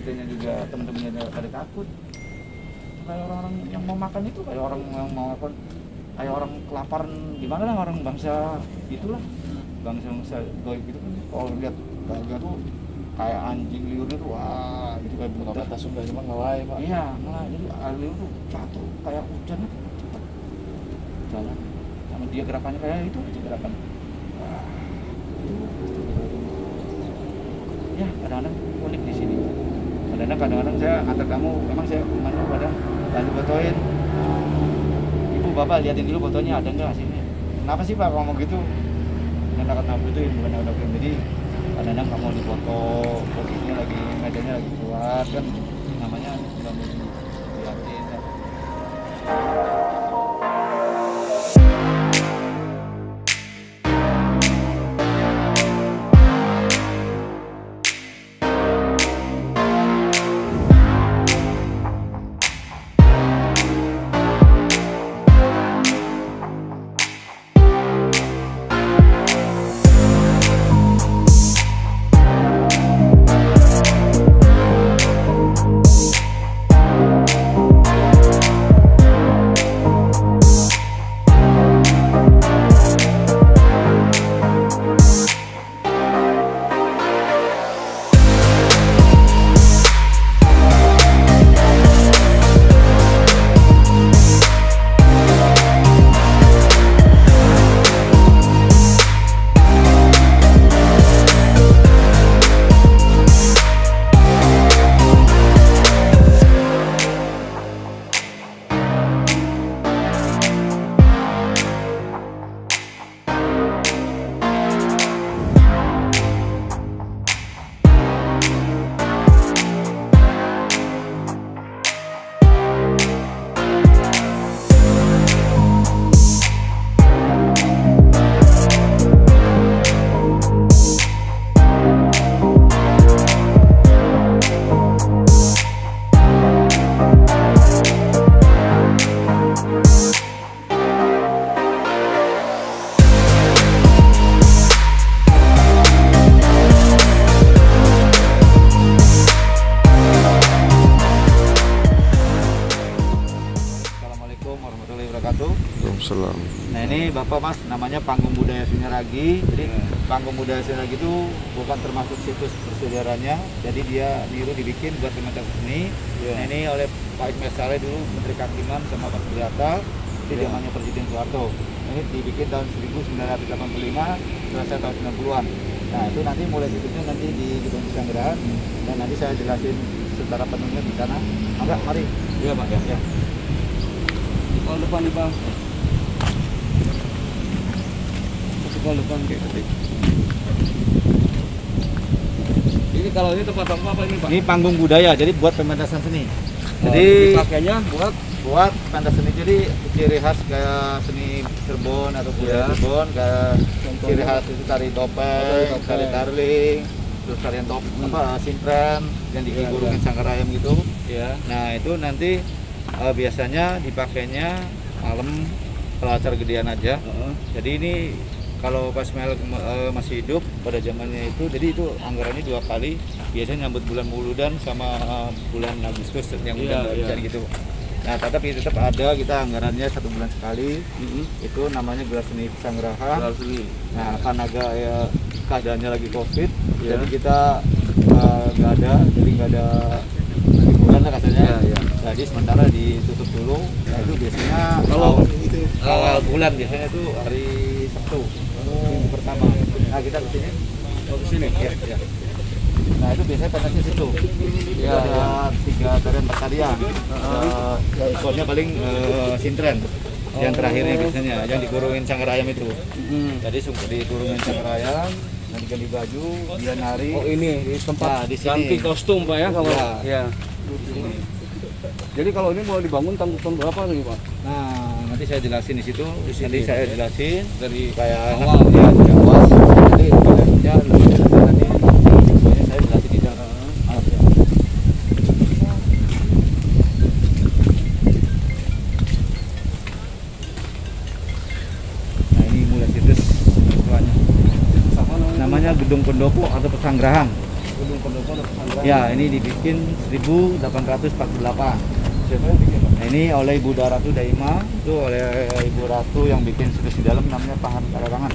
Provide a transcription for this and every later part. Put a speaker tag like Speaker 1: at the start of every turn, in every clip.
Speaker 1: istrinya juga, temen-temennya pada takut. Kayak orang-orang yang mau makan itu kayak orang yang mau makan, kayak orang kelaparan gimana lah, orang bangsa itulah, bangsa goib gitu kan. Kalau lihat gajah tuh kayak anjing liurnya tuh, wah itu kayak buta.
Speaker 2: Kata Sunda cuma ngelai pak.
Speaker 1: Iya, ngelai. Jadi liur tuh jatuh kayak hujan tuh cepet jalan. Sama dia gerakannya kayak itu aja gerakan. Wah, ya kadang-kadang unik di sini. Kadang-kadang saya antar kamu, memang saya kemana pada lalu fotoin. Ibu bapak liatin dulu fotonya ada nggak sini. Kenapa sih pak ngomong gitu? Karena kata aku itu bukan ada film. Jadi kadang-kadang kamu di foto posisinya lagi ngajanya lagi kuat kan, namanya nggak mau diliatin kan.
Speaker 2: Waalaikumsalam.
Speaker 1: Nah ini Bapak Mas, namanya Panggung Budaya Sunyaragi. Jadi Panggung Budaya Sunyaragi itu bukan termasuk situs bersejarahnya. Jadi dia niru dibikin buat teman-teman seni. Nah ini oleh Pak Ismail Saleh dulu Menteri Kehakiman sama Pak Suryata di zamannya Presiden Soeharto. Ini dibikin tahun 1985, selesai tahun 90-an. Nah itu nanti mulai situsnya nanti di Gedung Pesanggerahan dan nanti saya jelasin secara penuhnya di sana. Mari.
Speaker 2: Iya Pak ya. Kalau depan nih Bang. Kalau depan kayak ketik. Ini kalau ini tempat apa ini Pak?
Speaker 1: Ini panggung budaya, jadi buat pementasan seni. Jadi
Speaker 2: dipakainya buat
Speaker 1: pentas seni, jadi ciri khas kayak seni Cirebon atau budaya Cirebon, kayak ciri khas itu tari topeng, tari tarling, terus tarian simpren yang digurungin sangkar ayam gitu.
Speaker 2: Ya.
Speaker 1: Nah itu nanti biasanya dipakainya malam kalau acara gedean aja. Jadi ini kalau pas Mel masih hidup pada zamannya itu, jadi itu anggarannya 2 kali, biasanya nyambut bulan Muludan sama bulan Agustus yang udah hujan gitu. Nah tapi tetap ada kita anggarannya 1 bulan sekali. Itu namanya gelar seni Pesanggerahan. Nah kan agak ya keadaannya lagi COVID, jadi kita nggak ada hiburan lah katanya. Jadi sementara ditutup dulu. Nah itu biasanya kalau awal bulan biasanya itu hari Sabtu. Minggu pertama. Nah kita kesini. Kesini. Ya. Nah itu biasanya pentasnya situ. Ada 3 tarian 4 tarian. Ikonnya paling sintren. Yang terakhirnya biasanya yang digurungin sangkar ayam itu. Jadi digurungin sangkar ayam, nanti ganti baju, dia nari.
Speaker 2: Oh ini tempat
Speaker 1: di sini.
Speaker 2: ganti kostum Pak ya kalau.
Speaker 1: Ya.
Speaker 2: Jadi kalau ini mau dibangun tahun berapa nih Pak?
Speaker 1: Nah nanti saya jelasin di situ. Nanti saya jelasin
Speaker 2: dari
Speaker 1: kayak
Speaker 2: awal
Speaker 1: ya dari awal. Jadi kaliannya lebih nanti saya jelasin di dalam. Nah ini mulai situs namanya Gedung Pendopo atau Pesanggerahan.
Speaker 2: Gedung pendopo pesantren.
Speaker 1: Ya, ini dibikin 1848.
Speaker 2: Siapa yang bikin, Pak?
Speaker 1: Nah, ini oleh Ibu Ratu Daima, itu oleh Ibu Ratu yang bikin situs di dalam namanya Pahan Kararangan.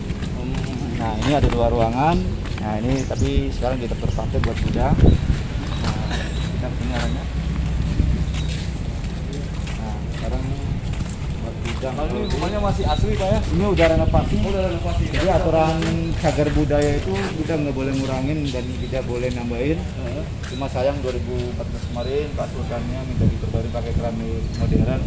Speaker 1: Nah, ini ada 2 ruangan. Nah, ini tapi sekarang kita terpakai buat gudang. Nah, kita sini arahnya. Nah, sekarang buat gudang.
Speaker 2: Kalau ini rumahnya masih asli, Pak ya?
Speaker 1: Ini udah renovasi.
Speaker 2: Oh, udah renovasi.
Speaker 1: Jadi aturan cagar budaya itu kita nggak boleh ngurangin dan tidak boleh nambahin. Cuma sayang 2014 kemarin Pak Sultannya minta diperbarui pakai keramik modern.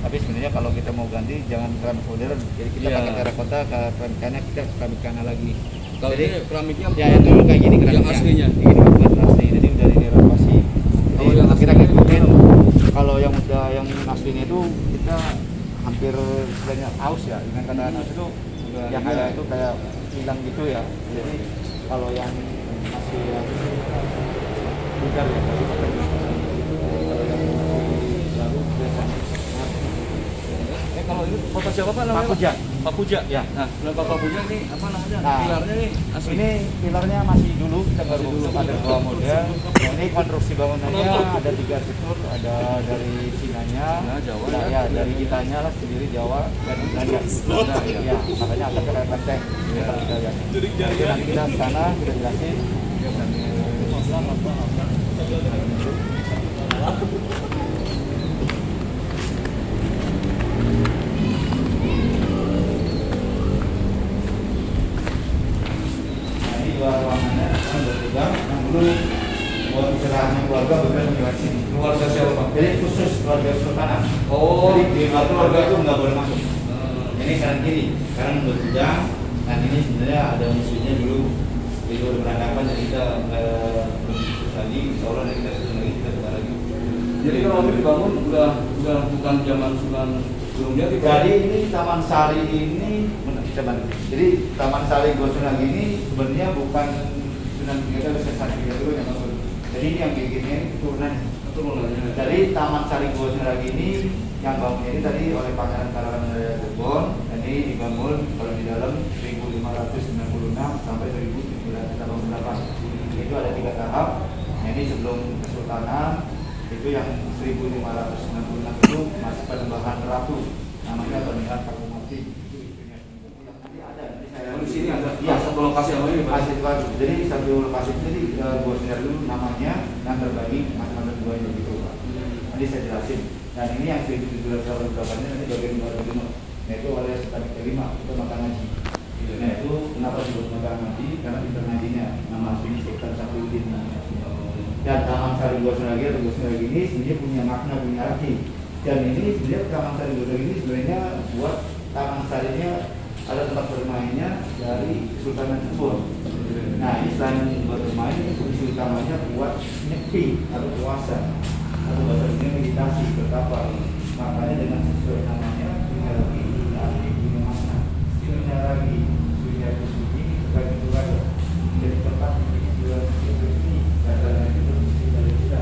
Speaker 1: Tapi sebenarnya kalau kita mau ganti jangan keramik modern. Jadi kita pakai terakota, keramiknya kita keramik kana lagi.
Speaker 2: Kalau
Speaker 1: Jadi
Speaker 2: ini keramiknya
Speaker 1: ya itu kayak gini keramiknya.
Speaker 2: yang aslinya.
Speaker 1: Ini bukan asli. Jadi udah direnovasi. Jadi
Speaker 2: Oh, yang
Speaker 1: kita
Speaker 2: aslinya
Speaker 1: ngikutin
Speaker 2: itu.
Speaker 1: kalau yang udah yang aslinya itu kita hampir sebenarnya aus ya. Dengan kata aus itu yang kayak itu kayak hilang gitu ya. Jadi kalau yang masih yang bugar ya, tapi kalau yang baru biasanya
Speaker 2: Kalau ini foto siapa, Pak, namanya?
Speaker 1: Pak Puja.
Speaker 2: Pak Puja.
Speaker 1: Ya.
Speaker 2: Nah, Pak Puja ini apa namanya?
Speaker 1: Nah,
Speaker 2: Pilarnya nih asli.
Speaker 1: Ini pilarnya masih dulu kita baru ada 2 model. Ini konstruksi bangunannya ada 3 arsitektur, ada dari Cinanya,
Speaker 2: Nah, Jawa
Speaker 1: nah,
Speaker 2: ya.
Speaker 1: ya dari kitanya lah sendiri Jawa dan Belanda. Ya, makanya atapnya kayak benteng. Ya. Jadi nanti kita ke sana kita jelasin. Ruangannya kan berbeda. Yang dulu buat istirahatnya keluarga berbeda di sini.
Speaker 2: Keluarga siapa, Pak?
Speaker 1: Jadi khusus keluarga Sultanan.
Speaker 2: Oh,
Speaker 1: Jadi di luar keluarga itu nggak boleh masuk. Ini kanan kiri, sekarang berbeda. Dan ini sebenarnya ada musuhnya dulu. Itu berantakan jadi kita belum khusus lagi. Insya Allah nanti kita susun lagi, kita buka lagi.
Speaker 2: Jadi kalau ini dibangun udah bukan zaman Sunan Gunung Jati, Pak.
Speaker 1: Jadi ini Taman Sari ini kita bantu. Jadi Taman Sari Gosong lagi ini sebenarnya bukan Sunan Gunung Jati, Sari dulu yang bangun. Jadi ini yang bikinnya turunan.
Speaker 2: Turunannya.
Speaker 1: Jadi Taman Sari Gosong lagi ini yang bangunnya ini tadi oleh Pangeran Kararan Raya Cirebon. Dan ini dibangun kalau di dalam 1596 sampai 1788. Itu ada 3 tahap. Nah, ini sebelum Kesultanan. Itu yang 1596 itu masih Panembahan Ratu, namanya Panembahan Pakumati.
Speaker 2: Di sini ada
Speaker 1: Iya,
Speaker 2: satu lokasi yang lain, Pak.
Speaker 1: masih itu baru. Jadi satu lokasi itu jadi gua share dulu namanya yang terbagi macam-macam 2 yang begitu, Pak. Nanti saya jelasin. Dan ini yang 1788 nanti bagian luar timur. Nah itu oleh Sultan kelima itu makan haji. Nah itu kenapa disebut makan haji? Karena di ngajinya nama aslinya Sultan Safiuddin. Dan Taman Sari Gosong lagi atau Gosong lagi ini sebenarnya punya makna, punya arti. Dan ini sebenarnya Taman Sari Gosong ini sebenarnya buat Taman Sarinya ada tempat bermainnya dari Kesultanan Cirebon. Nah ini selain buat bermain, ini fungsi utamanya buat nyepi atau puasa atau bahasa Indonesia meditasi, bertapa. Makanya dengan sesuai namanya punya lagi arti, punya makna. Punya lagi punya sunyi bagi keluarga. Jadi tempat juga ini dasarnya itu mesti dari kita.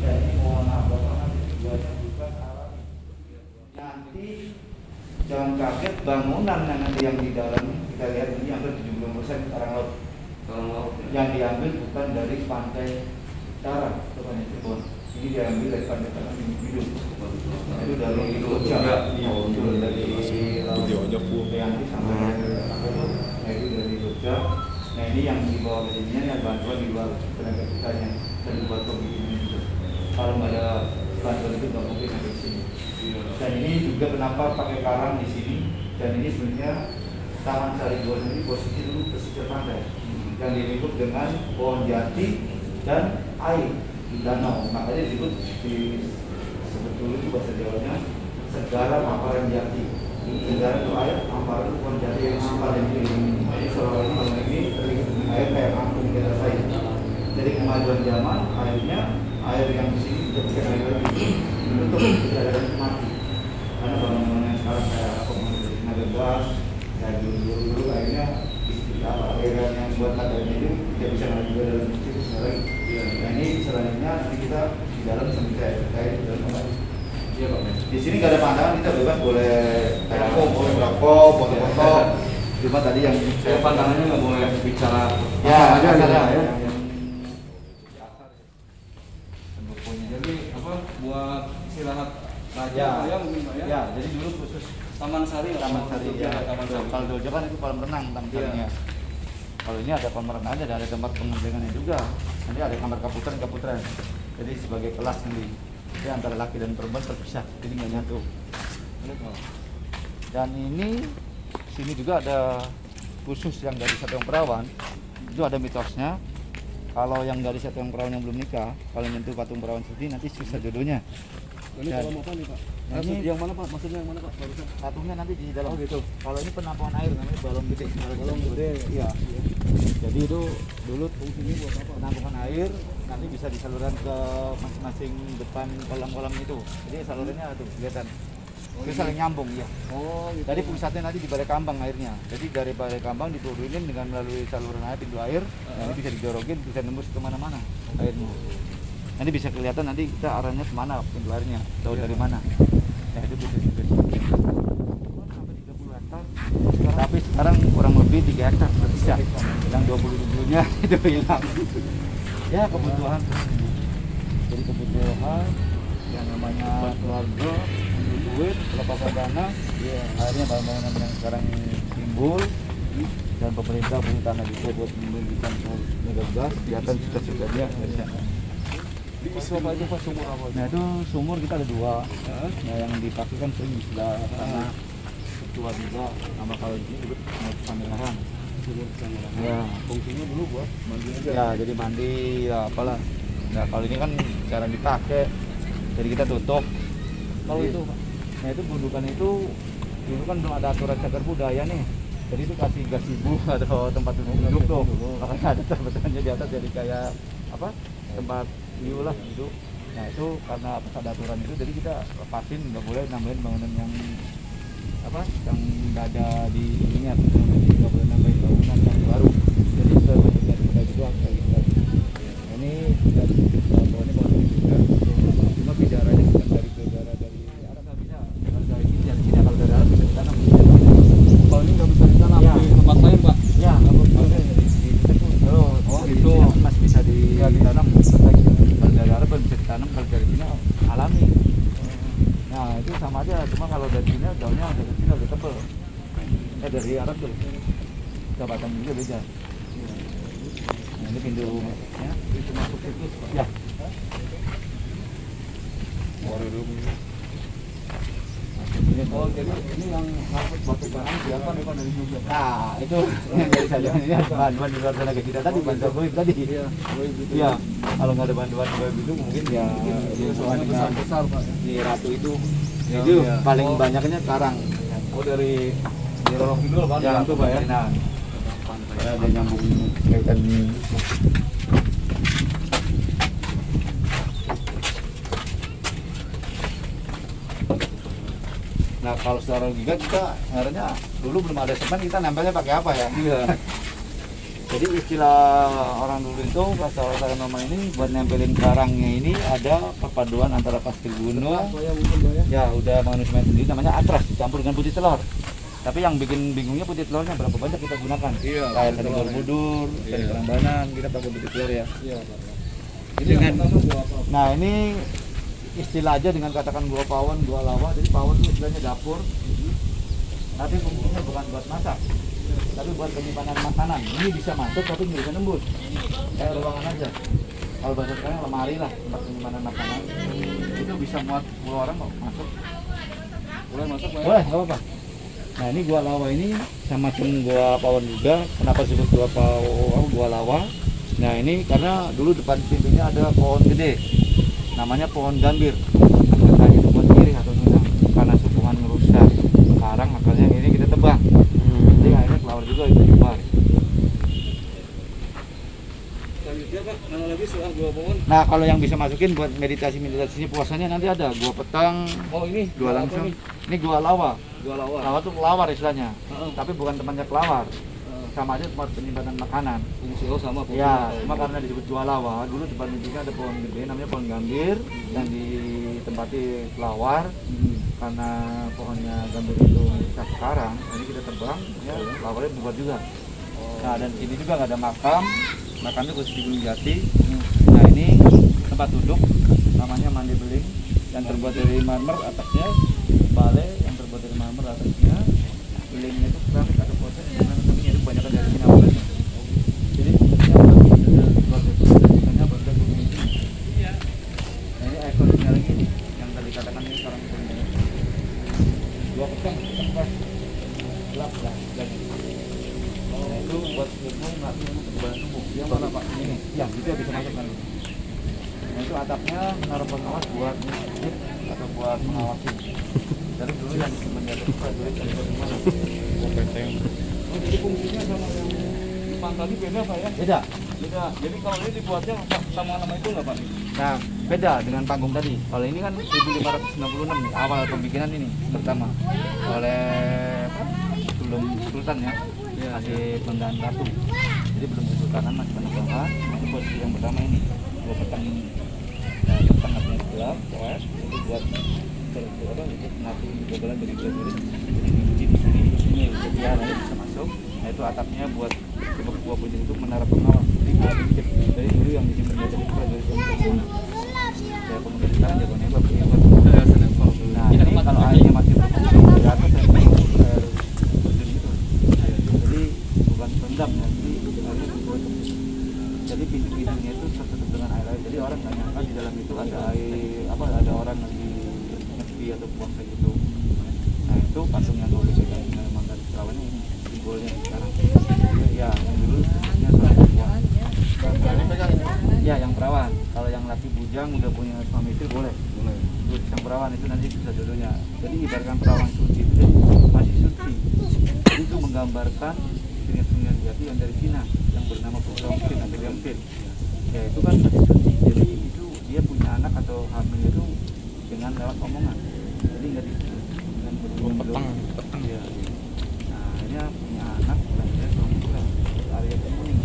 Speaker 1: Jadi mohon maaf Bapak buatnya bukan alami. Nanti jangan kaget bangunan nanti yang di dalam kita lihat ini hampir 70% karang laut.
Speaker 2: Karang laut.
Speaker 1: Yang diambil bukan dari pantai utara atau pantai Cirebon. Ini diambil dari pantai tengah Bidung. Itu dari Jogja. Iya, dari laut Beanti sampai apa itu? Nah itu dari Jogja. Nah ini yang dibawa ke sini yang bantuan di luar tenaga kitanya dan buat pembikinan itu. Kalau nggak ada bantuan itu nggak mungkin ada di sini. Dan ini juga kenapa pakai karang di sini. Dan ini sebenarnya Taman Sari Gosong ini posisi dulu pesisir pantai yang dilingkup dengan pohon jati dan air di danau. Makanya disebut sebetulnya itu bahasa Jawanya segara hamparan jati. Segara itu air, hamparan itu pohon jati yang hamparan ini. Jadi seolah-olah ini terlihat dengan air kayak kampung kita saya. Jadi kemajuan zaman air yang di sini tidak bisa air lagi untuk tidak ada mati. Karena bangunan yang sekarang kayak akomodasi tenaga gas, kayak dulu akhirnya aliran yang buat katanya itu tidak bisa lagi juga dalam situ lagi. Nah ini selanjutnya nanti kita di dalam sambil saya terkait di dalam apa? Iya Pak. Di sini nggak ada pandangan, kita bebas boleh boleh merokok, foto-foto. Cuma tadi yang
Speaker 2: Saya pandangannya nggak boleh bicara.
Speaker 1: ya
Speaker 2: aja
Speaker 1: ada
Speaker 2: gitu,
Speaker 1: ya.
Speaker 2: ya. apa buat istirahat raja
Speaker 1: Ya.
Speaker 2: Pak, ya mungkin Pak ya.
Speaker 1: Ya, jadi dulu khusus
Speaker 2: Taman Sari.
Speaker 1: Taman Sari ya.
Speaker 2: Taman Sari.
Speaker 1: Kalau Dojo kan itu kolam renang Taman
Speaker 2: Iya.
Speaker 1: Sarinya. Kalau ini ada kolam renang aja, ada tempat pengembangannya juga. Nanti ada kamar kaputren. Jadi sebagai kelas nanti. Jadi antara laki dan perempuan terpisah, jadi nggak nyatu. Dan ini sini juga ada khusus yang dari Satuan Perawan. Itu ada mitosnya. Kalau yang dari Satuan Perawan yang belum nikah, kalau nyentuh patung perawan seperti nanti susah jodohnya.
Speaker 2: Ini
Speaker 1: Dan-
Speaker 2: kolam apa nih Pak?
Speaker 1: Nah,
Speaker 2: Maksud
Speaker 1: ini-
Speaker 2: yang mana Pak? Maksudnya yang mana Pak? Barusan.
Speaker 1: Patungnya nanti di dalam.
Speaker 2: Oh, gitu.
Speaker 1: Kalau ini penampungan air namanya balon gede.
Speaker 2: Balon gede.
Speaker 1: Iya. Jadi itu dulu
Speaker 2: Fungsinya buat apa?
Speaker 1: penampungan air nanti bisa disalurkan ke masing-masing depan kolam-kolam itu. Jadi salurannya tuh kelihatan. Itu saling nyambung ya.
Speaker 2: Oh, gitu.
Speaker 1: Jadi pusatnya nanti di Balai Kambang airnya. Jadi dari Balai Kambang diturunin dengan melalui saluran air, pintu air, nanti bisa dijorokin, bisa nembus kemana-mana airnya. Nanti bisa kelihatan nanti kita arahnya kemana pintu airnya, tahu dari mana. Ya itu bisa. Sampai 30 hektar. Tapi sekarang kurang lebih 3 hektar tersisa. Yang 20 itu hilang. Ya kebutuhan. Jadi kebutuhan yang namanya keluarga, duit, pelepasan dana, ya, akhirnya bangunan yang sekarang timbul dan pemerintah punya tanah juga buat memberikan mega gas, kelihatan suka-sukanya.
Speaker 2: Di apa itu Pak sumur apa?
Speaker 1: Nah itu sumur kita ada 2, nah yang dipakai kan sering di sebelah sana tua juga, sama kalau ini juga mau Pamelarang.
Speaker 2: Sumur sana.
Speaker 1: Ya,
Speaker 2: Fungsinya dulu buat mandi aja.
Speaker 1: ya jadi mandi, ya apalah. Nah kalau ini kan jarang dipakai, jadi kita tutup.
Speaker 2: Kalau
Speaker 1: Jadi-
Speaker 2: itu Pak.
Speaker 1: Nah itu gundukan itu dulu kan belum ada aturan cagar budaya nih. Jadi itu kasih gazebo atau tempat duduk tuh. Makanya ada terbetannya di atas jadi kayak apa? Tempat view lah gitu. Nah itu karena ada aturan itu jadi kita lepasin, nggak boleh nambahin bangunan yang apa? Yang nggak ada di ininya, nggak boleh nambahin bangunan yang baru. Jadi sebenarnya kita juga kayak gitu. Nah, ini dari pohonnya bagus juga. Cuma bidaranya bukan dari bidara dari arah nggak bisa. Kalau dari sini kalau dari arah bisa ditanam.
Speaker 2: Kalau ini nggak bisa ditanam
Speaker 1: Ya.
Speaker 2: di tempat lain Pak.
Speaker 1: Ya, nggak boleh. Oh,
Speaker 2: gitu.
Speaker 1: Masih bisa ditanam. Kalau dari arah belum bisa ditanam, kalau dari sini alami. Nah itu sama aja, cuma kalau dari sini daunnya dari sini lebih tebal. Dari Arab tuh, jabatan juga beda. Nah ini pintu, ya.
Speaker 2: Itu masuk situs Pak.
Speaker 1: Ya.
Speaker 2: Oh, jadi ini yang ngangkut batu barang siapa nih Pak dari Jogja?
Speaker 1: Nah itu yang dari saya ini bantuan di luar sana ke kita tadi bantuan goib tadi.
Speaker 2: Iya, oh gitu.
Speaker 1: Iya. Kalau nggak ada bantuan goib itu mungkin ya
Speaker 2: Ini soalnya besar-besar Pak.
Speaker 1: di Ratu itu.
Speaker 2: Ya,
Speaker 1: Itu
Speaker 2: iya.
Speaker 1: paling
Speaker 2: Oh.
Speaker 1: banyaknya karang.
Speaker 2: Oh dari Roro Kidul Pak.
Speaker 1: Ya,
Speaker 2: itu Pak ya.
Speaker 1: Nah, ada nyambung kaitan ini. Nah kalau secara logika kita sebenarnya dulu belum ada semen, kita nempelnya pakai apa ya?
Speaker 2: Iya.
Speaker 1: Jadi istilah orang dulu itu pas saya nama ini buat nempelin karangnya ini ada perpaduan antara pasir gunung,
Speaker 2: Saya mungkin Pak ya.
Speaker 1: ya udah manusia sendiri namanya atras dicampur dengan putih telur. Tapi yang bikin bingungnya putih telurnya berapa banyak kita gunakan?
Speaker 2: Iya,
Speaker 1: Kayak
Speaker 2: putih
Speaker 1: dari
Speaker 2: telur.
Speaker 1: Borobudur, dari
Speaker 2: Iya.
Speaker 1: Prambanan kita pakai putih telur ya.
Speaker 2: Iya Pak. Ini
Speaker 1: Dengan-
Speaker 2: yang pertama gua apa?
Speaker 1: Nah ini istilah aja dengan katakan gua pawon, gua lawa. Jadi pawon itu istilahnya dapur. Tapi fungsinya bukan buat masak, tapi buat penyimpanan makanan. Ini bisa masuk tapi nggak bisa nembus. Kayak ruangan aja. Kalau bahasa sekarang lemari lah tempat penyimpanan makanan. Itu bisa muat 10 orang kok masuk.
Speaker 2: Boleh masuk Pak ya?
Speaker 1: Boleh, nggak apa-apa. Nah ini gua lawa ini sama gua pawon juga. Kenapa disebut gua lawa? Nah ini karena dulu depan pintunya ada pohon gede, namanya pohon gambir. Katanya itu buat kiri atau nunang. Karena sukuhan merusak karang, makanya ini kita tebang. Jadi akhirnya keluar juga itu nyebar.
Speaker 2: Selanjutnya Pak, mana lagi soal gua pohon?
Speaker 1: Nah kalau yang bisa masukin buat meditasinya puasanya nanti ada gua petang,
Speaker 2: Oh ini
Speaker 1: gua
Speaker 2: apa
Speaker 1: langsung.
Speaker 2: nih?
Speaker 1: Ini gua lawa.
Speaker 2: Gua lawa.
Speaker 1: Lawa tuh kelawar istilahnya,
Speaker 2: Heeh.
Speaker 1: tapi bukan temannya kelawar.
Speaker 2: Heeh.
Speaker 1: Sama aja tempat penyimpanan makanan.
Speaker 2: Fungsi oh sama fungsi.
Speaker 1: Ya, cuma karena disebut gua lawa, dulu depan pintunya ada pohon gede namanya pohon gambir yang ditempati kelawar. Karena pohonnya gambir itu rusak sekarang, ini kita tebang, ya lawarnya bubar juga. Nah dan sini juga nggak ada makam, makamnya khusus di Gunung Jati. Nah ini tempat duduk, namanya Mandi Beling. terbuat dari marmer atasnya, bale yang terbuat dari marmer atasnya, linknya itu keramik atau proses dengan kuningnya itu kebanyakan dari Cina awalnya. Jadi bentuknya keluarga bentuknya bentuk kuning ini. Nah ini ekornya lagi nih, yang tadi katakan ini sarang kuningnya. Dua petang pas gelap lah. Nah itu buat ilmu ngasih ilmu kekebalan tubuh. Yang mana Pak? Ini, yang itu bisa masuk kan. Nah itu atapnya naruh pengawas buat masjid atau buat mengawasin. Dari dulu yang menjadi prajurit dari mana? Oh jadi fungsinya sama yang depan tadi beda Pak ya? Beda. Beda. Jadi kalau ini dibuatnya sama nama itu nggak Pak? Nah beda dengan panggung tadi. Kalau ini kan 1596 nih awal pembikinan ini pertama oleh apa? Belum sultan ya. Masih pendahan ratu. Jadi belum kesultanan masih penampakan. Nah ini buat yang pertama ini dua petang. Nah petang artinya gelap, poes itu buat apa untuk mati kekebalan bagi prajurit. Jadi diuji di sini ya nanti bisa masuk. Nah itu atapnya buat buah pucuk itu menara pengawas. Jadi buat dikit dari dulu yang disimpan di atas prajurit yang terbunuh. Ya kemudian sekarang jago nembak ini buat. Nah ini kalau airnya masih berfungsi di atas saya terjun gitu. Jadi bukan pendam ya, jadi airnya bergerak. Jadi pintu-pintunya itu tertutup dengan air. Jadi orang nggak nyangka di dalam itu ada air, apa ada orang lagi nyepi atau buang kayak gitu. Nah itu patungnya kalau dipegang dengan mangga perawannya ini simbolnya sekarang. Ya yang dulu ini seorang perempuan. Ya yang perawan. Kalau yang laki bujang udah punya suami istri boleh. Terus yang perawan itu nanti bisa jodohnya. Jadi ibaratkan perawan suci itu masih suci. Itu menggambarkan sungai-sungai jati yang dari Cina yang bernama Purongpin atau Liangpin. Ya itu kan masih suci. Jadi itu dia punya anak atau hamil itu dengan lewat omongan. Jadi nggak dengan petang ya. Nah akhirnya punya anak lahirnya suami pula Arya Kemuning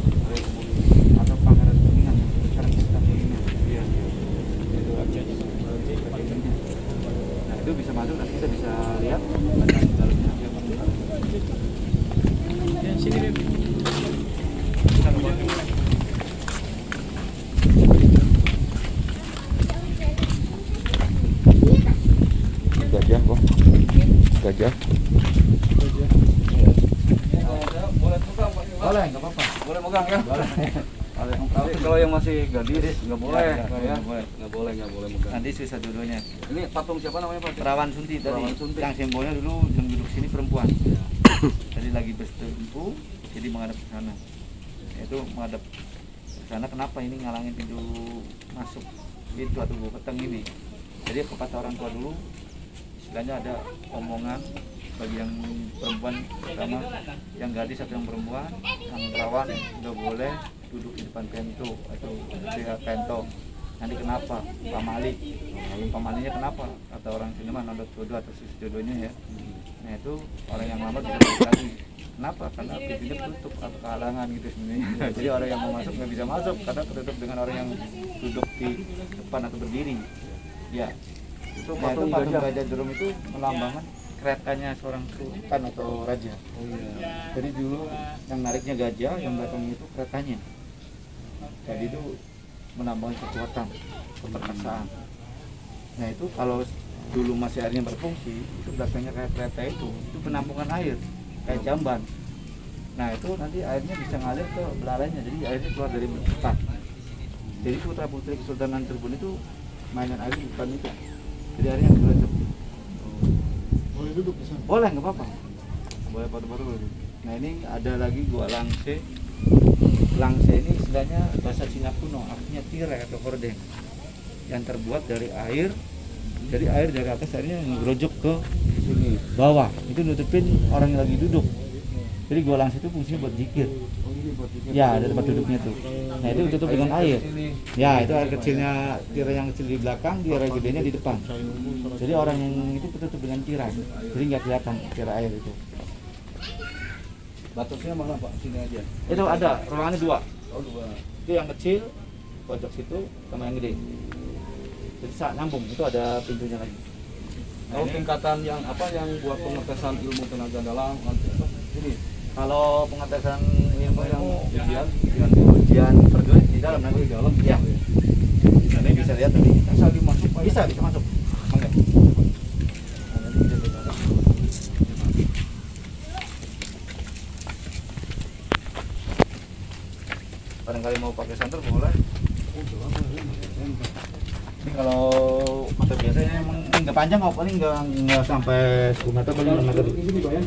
Speaker 1: atau Pangeran Kuningan sekarang kita Kuningan. Iya. Itu rajanya. Nah itu bisa masuk nanti kita bisa lihat ada di dalamnya. Sini Beb. Gajah kok. Gajah. Boleh, nggak apa-apa. Boleh megang ya? Boleh. Kalau yang masih gadis nggak boleh, ya. Nggak boleh megang. Nanti sisa dua-duanya. Ini patung siapa namanya Pak? Perawan Sunti tadi. Yang simbolnya dulu yang duduk sini perempuan. Jadi lagi bersetubuh, jadi menghadap ke sana. Itu menghadap ke sana. Kenapa ini ngalangin pintu masuk pintu atau gua petang ini? Jadi kata orang tua dulu, istilahnya ada omongan bagi yang perempuan pertama, yang gadis atau yang perempuan, yang perawan nggak boleh duduk di depan pintu atau di pento. Nanti kenapa? Pamali. Pamalinya kenapa? Kata orang sini mah nodot jodoh atau sis jodohnya ya. Nah itu orang yang lamar bisa balik lagi. Kenapa? Karena pintunya tutup atau kehalangan gitu sebenarnya. Jadi orang yang mau masuk nggak bisa masuk karena tertutup dengan orang yang duduk di depan atau berdiri. Ya. Itu patung Gajah Drum itu melambangkan keretanya seorang sultan atau raja. Oh iya. Jadi dulu yang nariknya gajah, yang belakangnya itu keretanya. Jadi itu menambahkan kekuatan, keperkasaan. Nah itu kalau dulu masih airnya berfungsi, itu belakangnya kayak kereta itu penampungan air, kayak jamban. Nah itu nanti airnya bisa ngalir ke belalainya, jadi airnya keluar dari tempat. Jadi putra putri Kesultanan Cirebon itu mainan air bukan itu. Jadi airnya keluar seperti. Boleh duduk di sana? Boleh, nggak apa-apa. Boleh batu-batu. Nah ini ada lagi gua langse. Langse ini istilahnya bahasa Cina kuno, artinya tirai atau hordeng yang terbuat dari air. Jadi air dari atas airnya ngerojok ke sini bawah. Itu nutupin orang yang lagi duduk. Jadi gua langse itu fungsinya buat zikir. Ya, ada tempat duduknya tuh. Nah itu ditutup dengan air. Ya, itu air kecilnya, tirai yang kecil di belakang, tirai gedenya di depan. Jadi orang yang itu tertutup dengan tirai, jadi nggak kelihatan tirai air itu. Batasnya mana Pak? Sini aja. Itu ada, ruangannya dua. Oh dua. Itu yang kecil, pojok situ, sama yang gede. Jadi saat nyambung itu ada pintunya lagi.
Speaker 2: Kalau tingkatan yang apa yang buat pengetesan ilmu tenaga dalam nanti apa? Ini.
Speaker 1: Kalau pengetesan ilmu yang ujian prajurit di dalam nanti di dalam. Ya. Nanti bisa lihat tadi.
Speaker 2: Bisa dimasuk Pak?
Speaker 1: Bisa masuk. Oke. sekali mau pakai santer boleh. Ini kalau motor biasanya emang nggak panjang kok, paling nggak sampai 10 meter, paling 6 meter.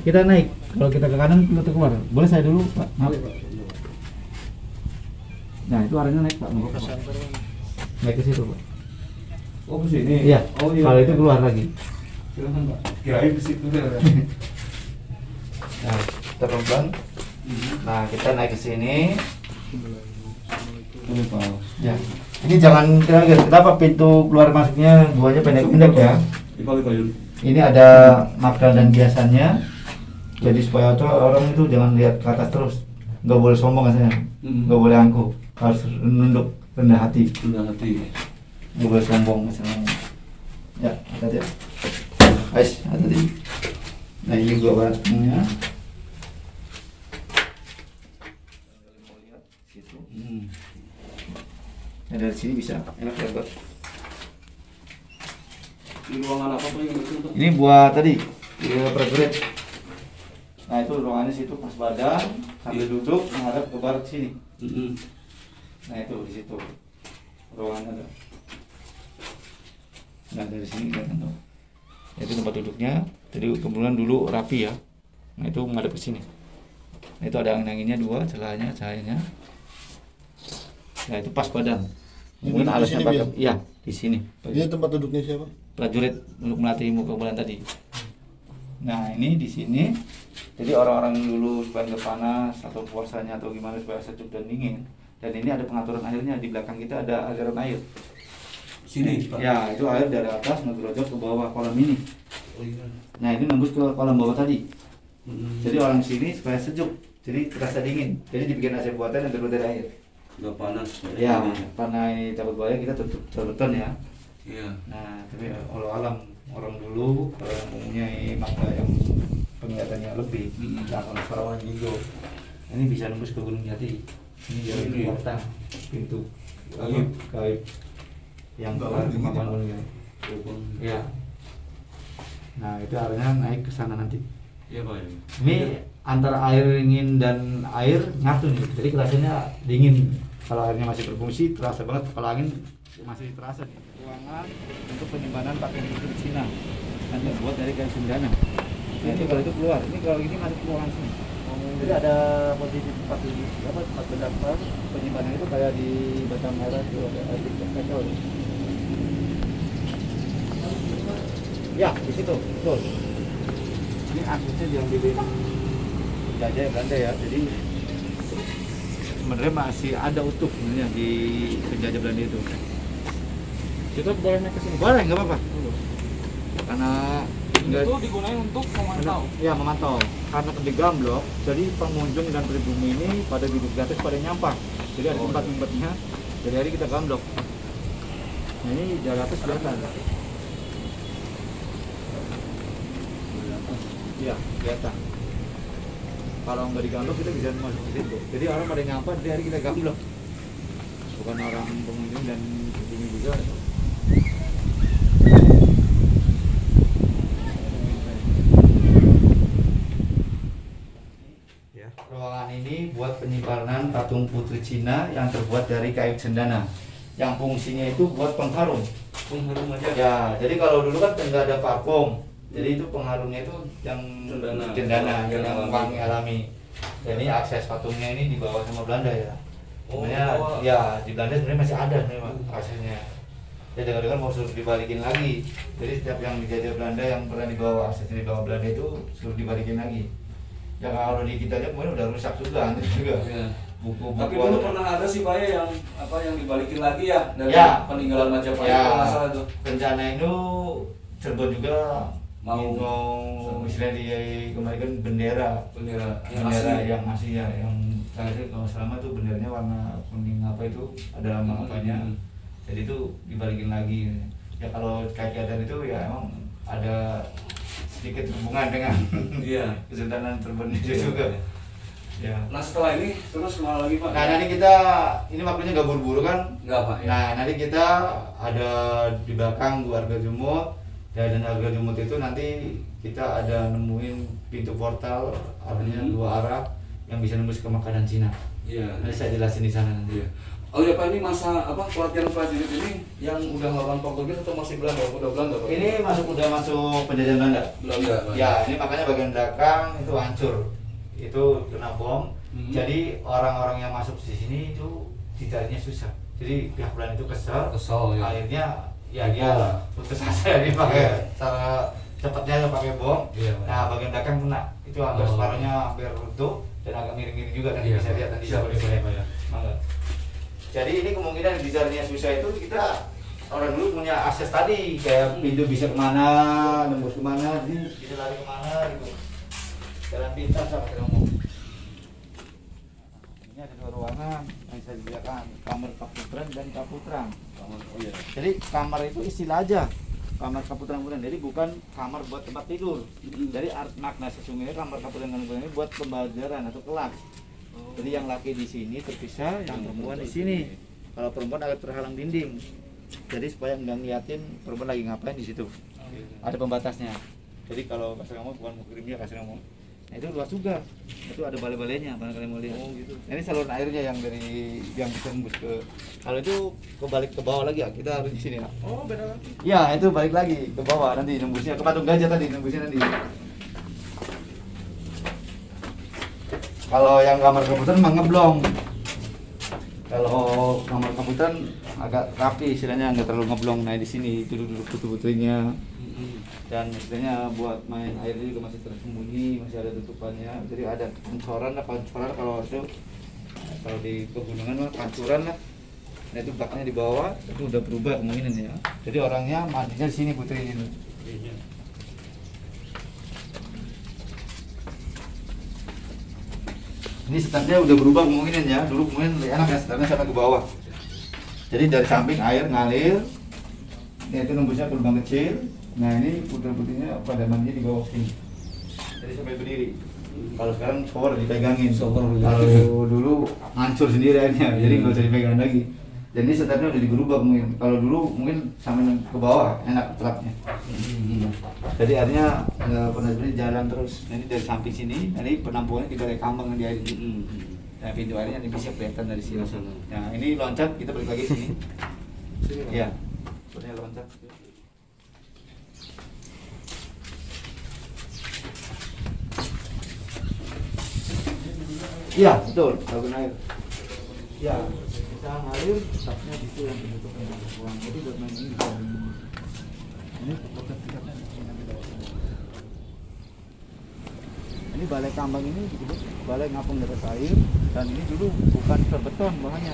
Speaker 1: Kita naik, kalau kita ke kanan kita keluar. Boleh saya dulu Pak? Maaf. Nah itu arahnya naik Pak, mau ke santer. Naik ke situ Pak.
Speaker 2: Oh ke sini.
Speaker 1: Iya.
Speaker 2: Oh iya.
Speaker 1: Kalau itu keluar lagi.
Speaker 2: Silakan Pak. Kirain ke situ.
Speaker 1: Nah, kita pelan. Nah kita naik ke sini. Ya. Ini jangan kenapa pintu keluar masuknya duanya pendek-pendek ya. Ini ada makdal dan biasanya. Jadi supaya orang itu jangan lihat ke atas terus. Nggak boleh sombong katanya. Nggak boleh angkuh. Harus nunduk, rendah hati.
Speaker 2: Rendah hati.
Speaker 1: Nggak boleh sombong misalnya. Ya, hati-hati. Ais, hati-hati. Nah ini gua baratnya. Nah dari sini bisa enak ya buat.
Speaker 2: Di ruangan apa Pak yang itu?
Speaker 1: Ini buat tadi prajurit. Nah itu ruangannya situ pas badan sambil duduk menghadap ke barat sini. Nah itu di situ ruangannya ada. Nah dari sini kelihatan tuh. Itu tempat duduknya. Jadi kemudian dulu rapi ya. Nah itu menghadap ke sini. Nah itu ada angin-anginnya dua, cahayanya. Nah itu pas badan. Kemudian alasnya pakai, iya di sini.
Speaker 3: Ini tempat duduknya siapa?
Speaker 1: Prajurit untuk melatih muka bulan tadi. Nah ini di sini. Jadi orang-orang dulu supaya nggak panas atau puasanya atau gimana supaya sejuk dan dingin. Dan ini ada pengaturan airnya, di belakang kita ada aliran air.
Speaker 2: Sini Pak.
Speaker 1: Ya itu air dari atas ngegerojok ke bawah kolam ini. Nah ini nembus ke kolam bawah tadi. Jadi orang sini supaya sejuk. Jadi terasa dingin. Jadi dibikin AC buatan yang terbuat dari air.
Speaker 2: Nggak panas.
Speaker 1: Ya, karena ini takut bahaya kita tutup beton ya.
Speaker 2: Iya.
Speaker 1: Nah, tapi Allah alam orang dulu kalau yang mempunyai mata yang penglihatannya lebih, akan Sarawak Jigo. Ini bisa nembus ke Gunung Jati. Ini dari portal pintu gaib yang ke Gunung Jati. Ya. Nah, itu arahnya naik ke sana nanti.
Speaker 2: Iya Pak.
Speaker 1: Ini antara air dingin dan air nyatu nih, jadi kerasanya dingin. Kalau airnya masih berfungsi terasa banget, kalau angin masih terasa nih. Ruangan untuk penyimpanan pakaian itu di Cina dan terbuat dari kayu cendana. Nah itu kalau itu keluar, ini kalau ini masuk ke ruangan sini. Jadi ada posisi tempat di tempat pendaftar penyimpanan itu kayak di Batam Merah itu ada spesial. Ya di situ, betul. Ini aksesnya diambilin penjajah Belanda ya, jadi sebenarnya masih ada utuh sebenarnya di penjajah Belanda itu. Kita boleh naik ke sini? Boleh, nggak apa-apa. Karena
Speaker 4: itu digunakan untuk memantau.
Speaker 1: Ya memantau. Karena di gamblok, jadi pengunjung dan pribumi ini pada duduk di atas pada nyampah. Jadi ada tempat-tempatnya. Jadi hari kita gamblok. Nah ini dari atas kelihatan. Iya, kelihatan. Kalau nggak digamblok kita bisa masuk ke situ. Jadi orang pada nyampah, jadi hari kita gamblok. Bukan orang pengunjung dan pribumi juga. Ruangan ini buat penyimpanan patung putri Cina yang terbuat dari kayu cendana. Yang fungsinya itu buat pengharum.
Speaker 2: Pengharum aja.
Speaker 1: Ya, jadi kalau dulu kan nggak ada parfum. Jadi itu pengharumnya itu yang cendana yang wangi alami. Dan ini akses patungnya ini dibawa sama Belanda ya. Sebenarnya ya di Belanda sebenarnya masih ada nih aksesnya. Ya dengar-dengar mau suruh dibalikin lagi. Jadi setiap yang dijajah Belanda yang pernah dibawa aksesnya dibawa Belanda itu suruh dibalikin lagi. Ya kalau di kita aja kemudian udah rusak juga, juga.
Speaker 2: Ya.
Speaker 1: Buku-buku.
Speaker 2: Tapi dulu pernah ada sih Pak ya yang apa yang dibalikin lagi ya dari
Speaker 1: ya,
Speaker 2: peninggalan Majapahit
Speaker 1: ya,
Speaker 2: kalau nggak salah itu.
Speaker 1: Rencana itu Cirebon juga
Speaker 2: mau
Speaker 1: istilahnya dia kembali kan bendera yang masih ya yang terakhir kalau selama tuh benderanya warna kuning apa itu ada nama apanya. Jadi itu dibalikin lagi. Ya kalau kegiatan itu ya emang ada sedikit hubungan dengan Kesultanan Cirebon itu juga. Ya.
Speaker 2: Nah setelah ini terus kemana lagi Pak?
Speaker 1: Nah nanti kita ini waktunya nggak buru-buru kan?
Speaker 2: Nggak Pak. Ya.
Speaker 1: Nah nanti kita ada di belakang Harga Jumut dan Harga Jumut itu nanti kita ada nemuin pintu portal arahnya dua arah yang bisa nembus ke makanan Cina.
Speaker 2: Iya.
Speaker 1: Nanti saya jelasin di sana nanti.
Speaker 2: Iya. Oh ya Pak, ini masa apa pelatihan prajurit ini yang udah melawan Portugis atau masih Belanda? Udah Belanda Pak?
Speaker 1: Ini udah masuk penjajahan Belanda.
Speaker 2: Belanda Pak.
Speaker 1: Ya, ini makanya bagian belakang itu hancur. Itu kena bom. Jadi orang-orang yang masuk di sini itu dicarinya susah. Jadi pihak Belanda itu kesel.
Speaker 2: Kesel ya.
Speaker 1: Akhirnya ya dia putus asa dia pakai cara cepatnya pakai bom.
Speaker 2: Iya, Pak.
Speaker 1: Nah, bagian belakang kena. Itu hampir separuhnya hampir runtuh dan agak miring-miring juga nanti
Speaker 2: Iya,
Speaker 1: bisa lihat nanti
Speaker 2: siap,
Speaker 1: di sini
Speaker 2: Pak ya.
Speaker 1: Mangga. Jadi ini kemungkinan dicarinya susah itu kita orang dulu punya akses tadi kayak pintu bisa kemana, nembus kemana, ini bisa lari kemana gitu. Jalan pintas sama kita ngomong. Ini ada dua ruangan yang saya disediakan, kamar Kaputran dan Kaputrang.
Speaker 2: Oh iya.
Speaker 1: Jadi kamar itu istilah aja, kamar Kaputran. Jadi bukan kamar buat tempat tidur. Jadi makna sesungguhnya kamar Kaputran ini buat pembelajaran atau kelas. Jadi yang laki di sini terpisah, yang perempuan di sini. Kalau perempuan agak terhalang dinding. Jadi supaya nggak ngeliatin perempuan lagi ngapain di situ. Ada pembatasnya. Jadi kalau kasih ngomong bukan mukirimnya kasih ngomong. Nah itu luas juga. Itu ada balai-balainya, barangkali mau lihat. Oh gitu. Nah, ini saluran airnya yang dari yang bisa tembus ke. Kalau itu kebalik ke bawah lagi ya, kita harus di sini ya.
Speaker 2: Oh beda lagi.
Speaker 1: Ya itu balik lagi ke bawah nanti nembusnya ke patung gajah tadi nembusnya nanti. Kalau yang kamar komputer mah ngeblong. Kalau kamar komputer agak rapi, istilahnya nggak terlalu ngeblong. Nah di sini duduk-duduk putu-putunya. Dan istilahnya buat main air juga masih tersembunyi, masih ada tutupannya. Jadi ada pancoran kalau itu kalau di pegunungan mah pancuran lah. Nah itu belakangnya di bawah itu udah berubah kemungkinan ya. Jadi orangnya mandinya di sini putri ini. Ini setarnya udah berubah kemungkinan ya. Dulu kemungkinan lebih enak ya setarnya sampai ke bawah. Jadi dari samping air ngalir. Ini itu nembusnya ke lubang kecil. Nah ini putih-putihnya pada mandinya di bawah sini. Jadi sampai berdiri. Kalau sekarang shower dipegangin. Kalau dulu hancur sendiri airnya. Jadi nggak usah dipegang lagi. Dan ini setarnya udah digerubah mungkin. Kalau dulu mungkin sampai ke bawah enak trapnya. Jadi artinya pernah jalan terus. Nanti dari samping sini, nanti penampungannya di balai kambang di air. Nah pintu airnya nanti bisa kelihatan dari sini. Nah ini loncat, kita balik lagi sini. Iya, sebenarnya loncat. Iya betul, saluran air. Ya, kita ngalir, tapnya di situ yang bentuk ruang. Jadi buat main ini bisa ini tiketnya. Ini balai kambang ini disebut balai ngapung di atas air dan ini dulu bukan terbeton bahannya,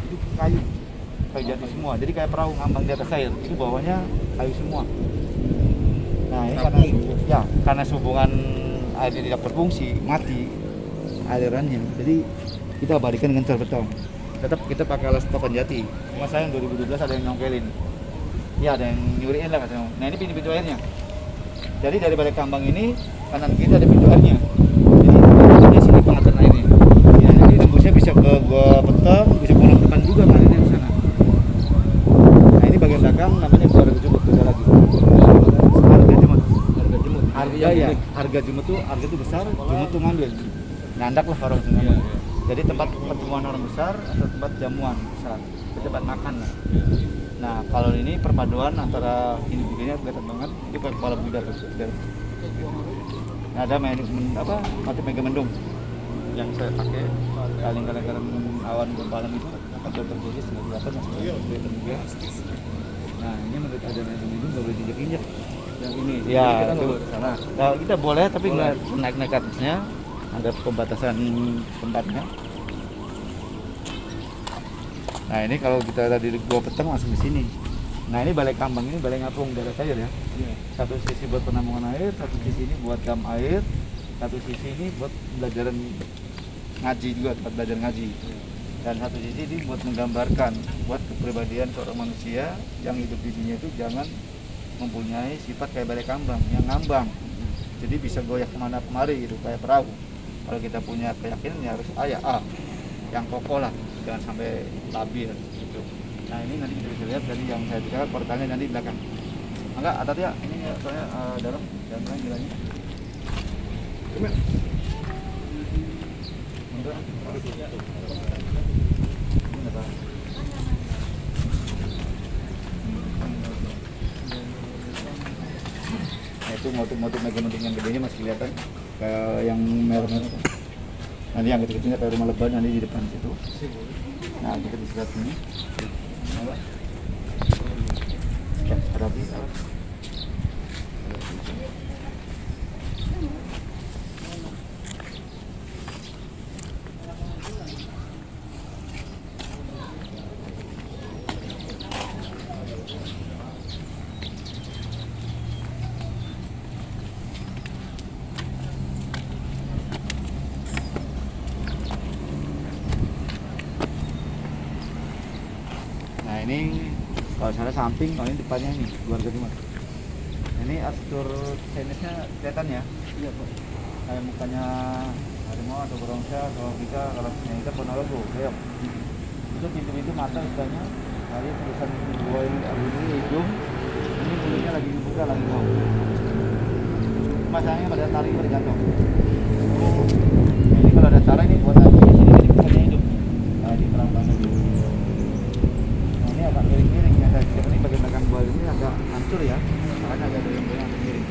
Speaker 1: itu kayu jati semua. Jadi kayak perahu ngambang di atas air, itu bawahnya kayu semua. Nah ini karena hubungan air tidak berfungsi mati alirannya. Jadi kita balikan dengan terbeton. Tetap kita pakai alas token jati. Cuma saya yang 2012 ada yang nyongkelin. Ya ada yang nyuriin lah katanya. Nah ini pintu airnya. Jadi dari balai kambang ini kanan kita ada pintu airnya. Jadi di sini pengaturan airnya. Ya jadi tembusnya bisa ke gua petang, bisa ke depan juga ngarirnya di sana. Nah ini bagian belakang namanya gua harga jumut beda lagi. Harga jumut. Harga jumut tuh harga tuh besar, jumut tuh ngambil. Nyandak lah orang sini. Jadi tempat pertemuan orang besar atau tempat jamuan besar, tempat makan lah. Nah kalau ini perpaduan antara ini begini kelihatan banget. Ini kepala budak. Nah, ada mati mega mendung yang saya pakai kaleng-kaleng awan gumpalan itu akan terjadi setengah delapan kelihatan juga. Nah ini menurut ada mega mendung nggak boleh diinjak-injak. Yang ini ya itu sana. Nah, kita boleh tapi nggak naik ke atasnya. Ada pembatasan tempatnya. Nah ini kalau kita ada di gua petang langsung di sini. Nah ini balai kambang ini balai ngapung dari air ya. Satu sisi buat penampungan air, satu sisi ini buat dam air, satu sisi ini buat belajaran ngaji juga, tempat belajar ngaji. Dan satu sisi ini buat menggambarkan buat kepribadian seorang manusia yang hidup di dunia itu jangan mempunyai sifat kayak balai kambang yang ngambang. Jadi bisa goyah kemana kemari gitu kayak perahu. Kalau kita punya keyakinan ya harus yang kokoh lah, jangan sampai labil gitu. Nah ini nanti kita bisa lihat dari yang saya bicarakan portalnya nanti di belakang. Enggak, atas ya, ini soalnya dalam dan lain jalannya. Nah, itu motif-motif megamotif yang gedenya masih kelihatan kayak yang merah-merah. Nanti yang kecil-kecilnya kayak rumah leban nanti di depan situ. Nah, kita di sebelah sini. Ya, rapi. Nah ini kalau sana samping, kalau ini depannya ini keluarga Dimas. Ini atur sinisnya kelihatan ya? Iya Pak. Kayak mukanya harimau atau berongsa, kalau kita yang kita Ponorogo, kayak itu pintu-pintu mata istilahnya. Kali tulisan dua ini hidung, ini mulutnya lagi dibuka lagi mau. Masanya pada tarik pada jatuh. Nah, ini kalau ada cara ini buat apa? Di sini jadi bukannya hidup. Nah, di pelan-pelan dulu. Ini agak miring-miring ya, ini bagian belakang gua ini agak hancur ya, makanya agak goyang-goyang miring.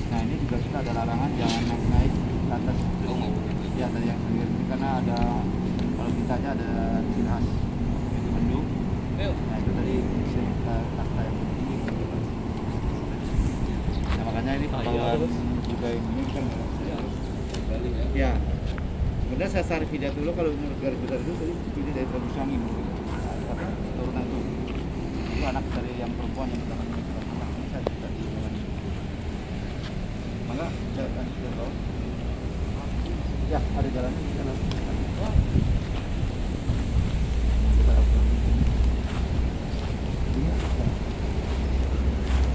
Speaker 1: Nah ini juga kita ada larangan jangan naik ke atas. Ya tadi yang sendiri ini karena ada kalau kita aja ada ciri khas itu bendung. Nah itu tadi kita kasta yang tinggi. Nah makanya ini pembawaan juga ini kan ya. Sebenarnya saya sarif tidak dulu kalau menurut garis besar itu tadi ini dari Prabu Sangi apa turunan itu anak dari yang perempuan yang pertama ini saya tadi maka saya akan tahu ya ada jalannya di sana.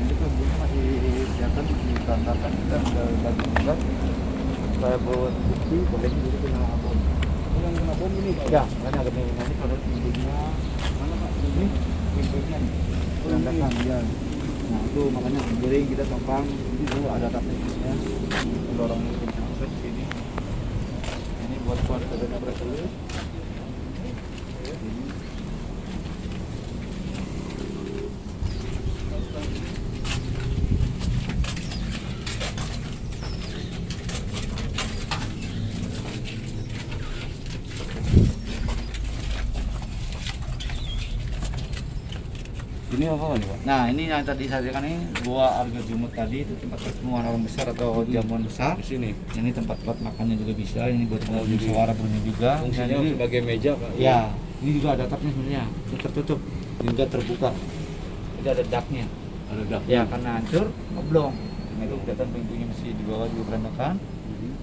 Speaker 1: Ini kebunnya masih kelihatan ditandakan kita sudah bagi juga saya bawa bukti bolehnya jadi kena bom. Yang kena bom ini ya kan ada nanti kalau pintunya mana Pak ini pintunya nih tandakan ya. Nah itu makanya miring kita tompang itu ada tapnya dorong itu sampai di sini. Ini buat keluarga berapa dulu. Ini apa nih Pak? Nah ini yang tadi saya katakan ini Gua Arga Jumut tadi itu tempat pertemuan orang besar atau jamuan besar.
Speaker 2: Di sini.
Speaker 1: Ini tempat buat makannya juga bisa. Ini buat suara bunyi juga.
Speaker 2: Fungsinya
Speaker 1: ini,
Speaker 2: sebagai meja Pak.
Speaker 1: ya, ini juga ada atapnya sebenarnya. Itu tertutup, juga terbuka. Jadi ada daknya.
Speaker 2: Ada dak.
Speaker 1: Ya karena hancur, ngeblong. Nah, itu kelihatan pintunya masih di bawah juga berantakan.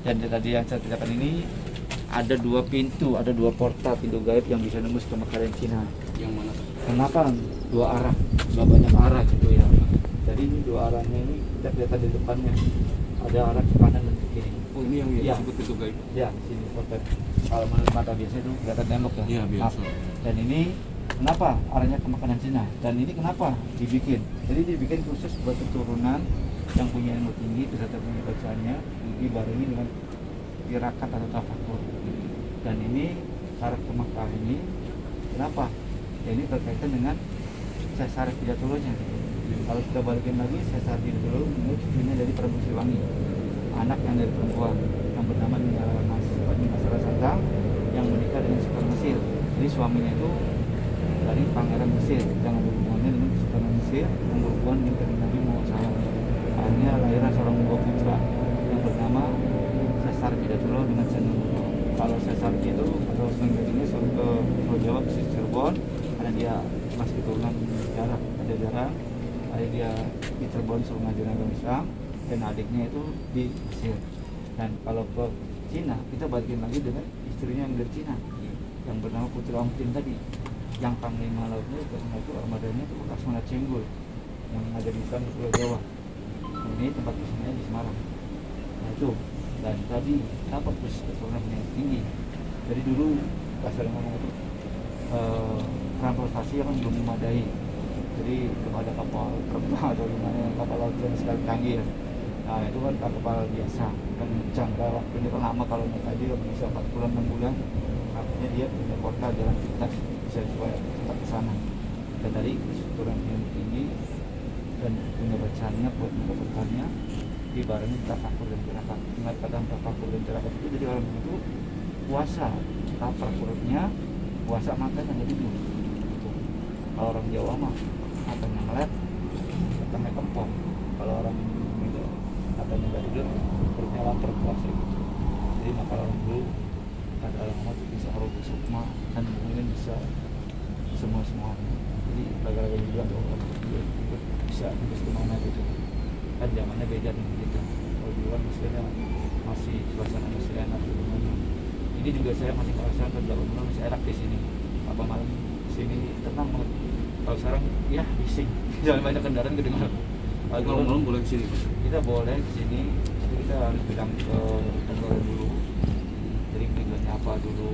Speaker 1: Dan tadi yang saya ceritakan ini ada dua pintu, ada dua portal pintu gaib yang bisa nembus ke Mekaran Cina.
Speaker 2: Yang mana?
Speaker 1: Kenapa dua arah, dua banyak arah gitu ya. Jadi ini dua arahnya ini kita kelihatan di depannya ada arah ke kanan dan ke kiri.
Speaker 2: Oh ini yang
Speaker 1: Ya.
Speaker 2: disebut pintu gaib.
Speaker 1: Ya sini potret. Kalau menurut mata biasanya itu kelihatan tembok ya.
Speaker 2: Iya biasa.
Speaker 1: Dan ini kenapa arahnya ke makanan Cina? Dan ini kenapa dibikin? Jadi dibikin khusus buat keturunan yang punya ilmu tinggi beserta punya bacaannya dibarengi dengan tirakat atau tafakur. Dan ini arah ke Makkah ini kenapa? Ya ini berkaitan dengan Sesar Pidatulonya. Kalau kita balikin lagi Sesar Pidatulo ini cucunya dari Prabu Siliwangi, anak yang dari perempuan yang bernama Mas Rara yang menikah dengan Sultan Mesir. Jadi suaminya itu dari Pangeran Mesir yang ada hubungannya dengan Sultan Mesir yang berhubungan dengan Nabi Muhammad SAW. Akhirnya lahirlah seorang buah putra yang bernama Sesar Pidatulo dengan Senenggono. Kalau Sesar itu atau Senenggono suruh ke Pulau Jawa ke Cirebon karena dia masih keturunan darah ada darah. Akhirnya dia di Cirebon suruh ngajarin agama Islam dan adiknya itu di Mesir. Dan kalau ke Cina kita balikin lagi dengan istrinya yang dari Cina yang bernama Putri Ongtin tadi, yang panglima lautnya itu armadanya itu Laksamana Cenggul yang ada di Islam di Pulau Jawa. Nah, ini tempat kesenian di Semarang. Nah itu dan tadi apa proses keturunan yang tinggi. Jadi dulu kasar ngomong itu transportasi kan belum memadai. Jadi belum ada kapal terbang atau gimana kapal laut yang sekali canggih. Nah itu kan kapal biasa, kan jangka waktunya kan lama, kalau tadi bisa 4 bulan 6 bulan, artinya dia punya kota jalan pintas, bisa supaya cepat ke sana. Dan tadi strukturan yang tinggi dan punya bacanya buat mendapatkannya, ibaratnya tafakur dan tirakat. Ingat kadang tafakur dan tirakat itu, jadi orang itu puasa lapar perutnya, puasa makan jadi tidur. Kalau orang Jawa mah matanya melek, matanya kempong. Kalau orang itu matanya nggak tidur, perutnya lapar, puasa gitu. Jadi maka orang dulu ada orang bisa harus sukma dan kemudian bisa semuanya. Jadi gara-gara juga orang bisa kemana gitu. Kan zamannya beda dengan kita. Kalau di luar misalnya masih suasana masih enak gitu. Ini juga saya masih merasakan benar-benar masih enak di sini. Apa malam di sini tenang banget. Kalau sekarang ya bising, jangan banyak kendaraan kedengaran.
Speaker 2: Kalau malam boleh ke sini?
Speaker 1: Kita boleh ke sini, tapi kita harus bilang ke pengelola dulu. Jadi tujuannya apa dulu.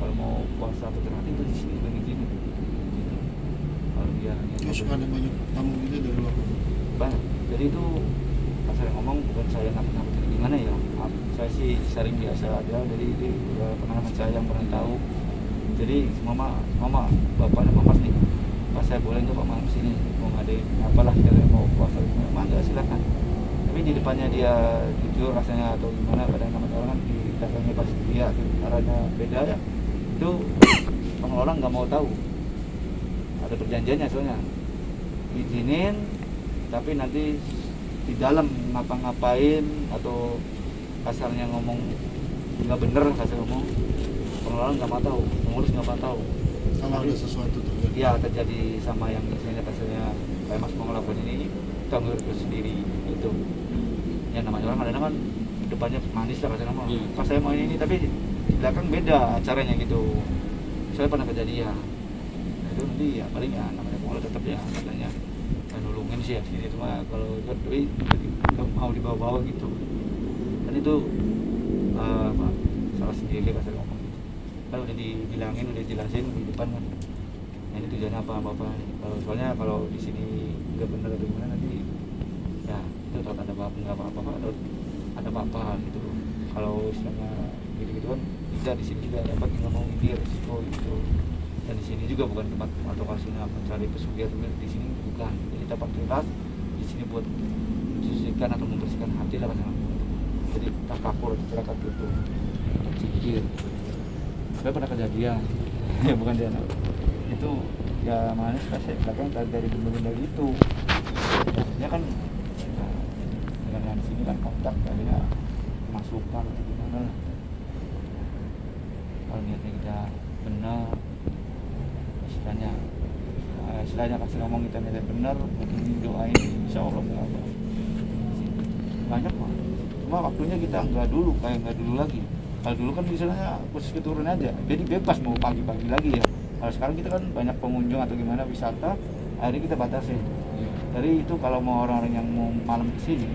Speaker 1: Kalau mau puasa atau terhati itu di sini bagi sini. Kalau dia hanya
Speaker 3: suka ada banyak tamu gitu dari luar.
Speaker 1: banyak. Jadi itu pas saya ngomong bukan saya nakut-nakutin gimana ya. Saya sih sering biasa aja. Jadi ini pengalaman saya yang pernah tahu. Jadi mama bapak dan mama nih, pas saya boleh nggak pak malam sini mau ngadain apalah kita mau puasa mangga silakan. Tapi di depannya dia jujur rasanya atau gimana, kadang namanya orang kan di belakangnya pasti dia arahnya beda ya. Itu pengelola nggak mau tahu, ada perjanjiannya soalnya izinin, tapi nanti di dalam ngapa-ngapain atau kasarnya ngomong nggak bener, kasar ngomong pengelola nggak mau tahu, pengurus nggak mau tahu.
Speaker 3: Kalau ada sesuatu terjadi.
Speaker 1: Ya terjadi sama yang misalnya kasarnya kayak Mas mau ngelakuin ini, tanggung jawab sendiri itu. Ya namanya orang kadang kan depannya manis lah kasarnya mah. Pas saya mau ini tapi di belakang beda acaranya gitu. Saya pernah kejadian. Nah, itu nanti ya paling ya namanya pengelola tetap ya katanya nulungin sih ya sini, cuma kalau duit mau dibawa-bawa gitu. Dan itu apa, salah sendiri kasar ngomong gitu. Kan udah dibilangin, udah dijelasin di depan kan. Nah ini tujuannya apa bapak? Kalau soalnya kalau di sini nggak benar atau gimana nanti ya itu takut ada apa nggak apa-apa atau ada apa-apa gitu. Kalau istilahnya gitu-gitu kan tidak, di sini juga dapat nggak mau mikir risiko gitu. Dan di sini juga bukan tempat atau kasusnya mencari pesugihan, di sini bukan. Jadi tempat kelas di sini buat mensucikan atau membersihkan hati lah pasangan. Jadi takabur masyarakat itu zikir. Saya pernah kejadian ya bukan dia itu ya manis pas saya belakang dari dari itu maksudnya kan dengan di sini kan kontak kayaknya masukan atau gimana. Kalau niatnya kita benar, istilahnya kasih ngomong kita niatnya benar, mungkin doain insya Allah nggak apa. Banyak mah, cuma waktunya kita nggak dulu lagi. Kalau dulu kan misalnya khusus keturun aja, jadi bebas mau pagi-pagi lagi ya. Kalau sekarang kita kan banyak pengunjung atau gimana wisata, akhirnya kita batasi. Jadi itu kalau mau orang-orang yang mau malam kesini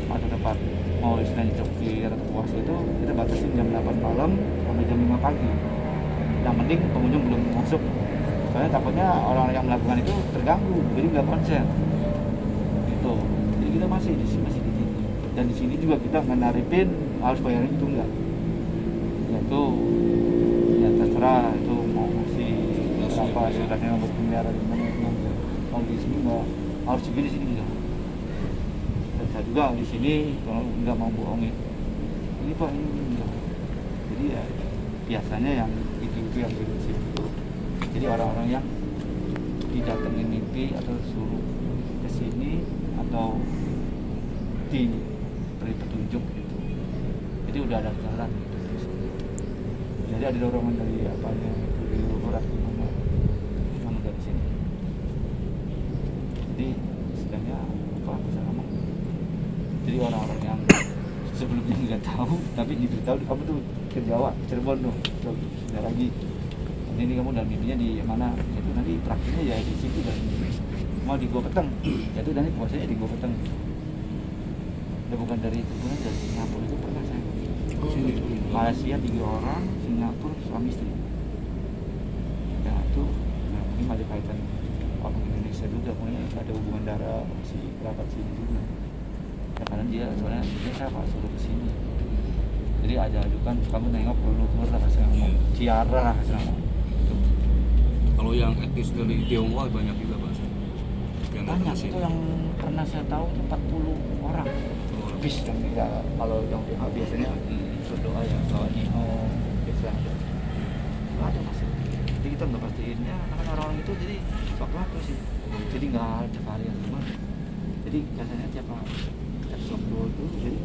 Speaker 1: atau tempat mau istilahnya cokir atau puasa itu kita batasin jam 8 malam sampai jam 5 pagi. Yang penting pengunjung belum masuk. Soalnya takutnya orang-orang yang melakukan itu terganggu, jadi nggak konsen. Gitu. Jadi kita masih di sini. Dan di sini juga kita menaripin harus bayarin itu enggak. Itu ya terserah itu mau ngasih berapa istilahnya untuk miliar gimana. Kalau di sini harus segini sini enggak. Dan saya juga di sini kalau nggak mau bohongin ini pak ini enggak. Jadi ya biasanya yang itu yang di sini itu. Jadi orang-orang yang didatengin mimpi atau suruh ke sini atau diberi petunjuk gitu. Jadi udah ada jalan gitu. Jadi ada dorongan dari apanya dari luhur atau gimana memang dari sini. Jadi istilahnya apa bisa ngomong. Jadi orang-orang yang sebelumnya nggak tahu tapi diberitahu kamu tuh ke Jawa, Cirebon tuh, sudah lagi. Ini kamu dan mimpinya di mana? Itu nanti praktiknya ya di situ dan mau di Gua Peteng. Itu nanti puasanya di Gua Peteng. Ya bukan dari itu, bukan dari Singapura itu pernah saya. Malaysia 3 orang, Singapura suami istri. Ya itu, nah, ini ada kaitan orang Indonesia juga, punya ada hubungan darah si kerabat sini juga. ya karena dia soalnya saya pak suruh kesini, jadi ajukan kamu nengok dulu lah saya ngomong Ciara lah saya ngomong.
Speaker 2: Kalau yang etnis dari Tionghoa banyak juga Pak. Yang
Speaker 1: Banyak
Speaker 2: datang
Speaker 1: itu
Speaker 2: sini.
Speaker 1: yang pernah saya tahu itu 40 orang lebih yang ya, kalau yang biasanya berdoa ya kalau Nino biasa ada masih. Jadi kita nggak pastiin ya karena orang-orang itu jadi apa sih, jadi nggak ada varian semua. Jadi biasanya tiap Sabtu itu jadi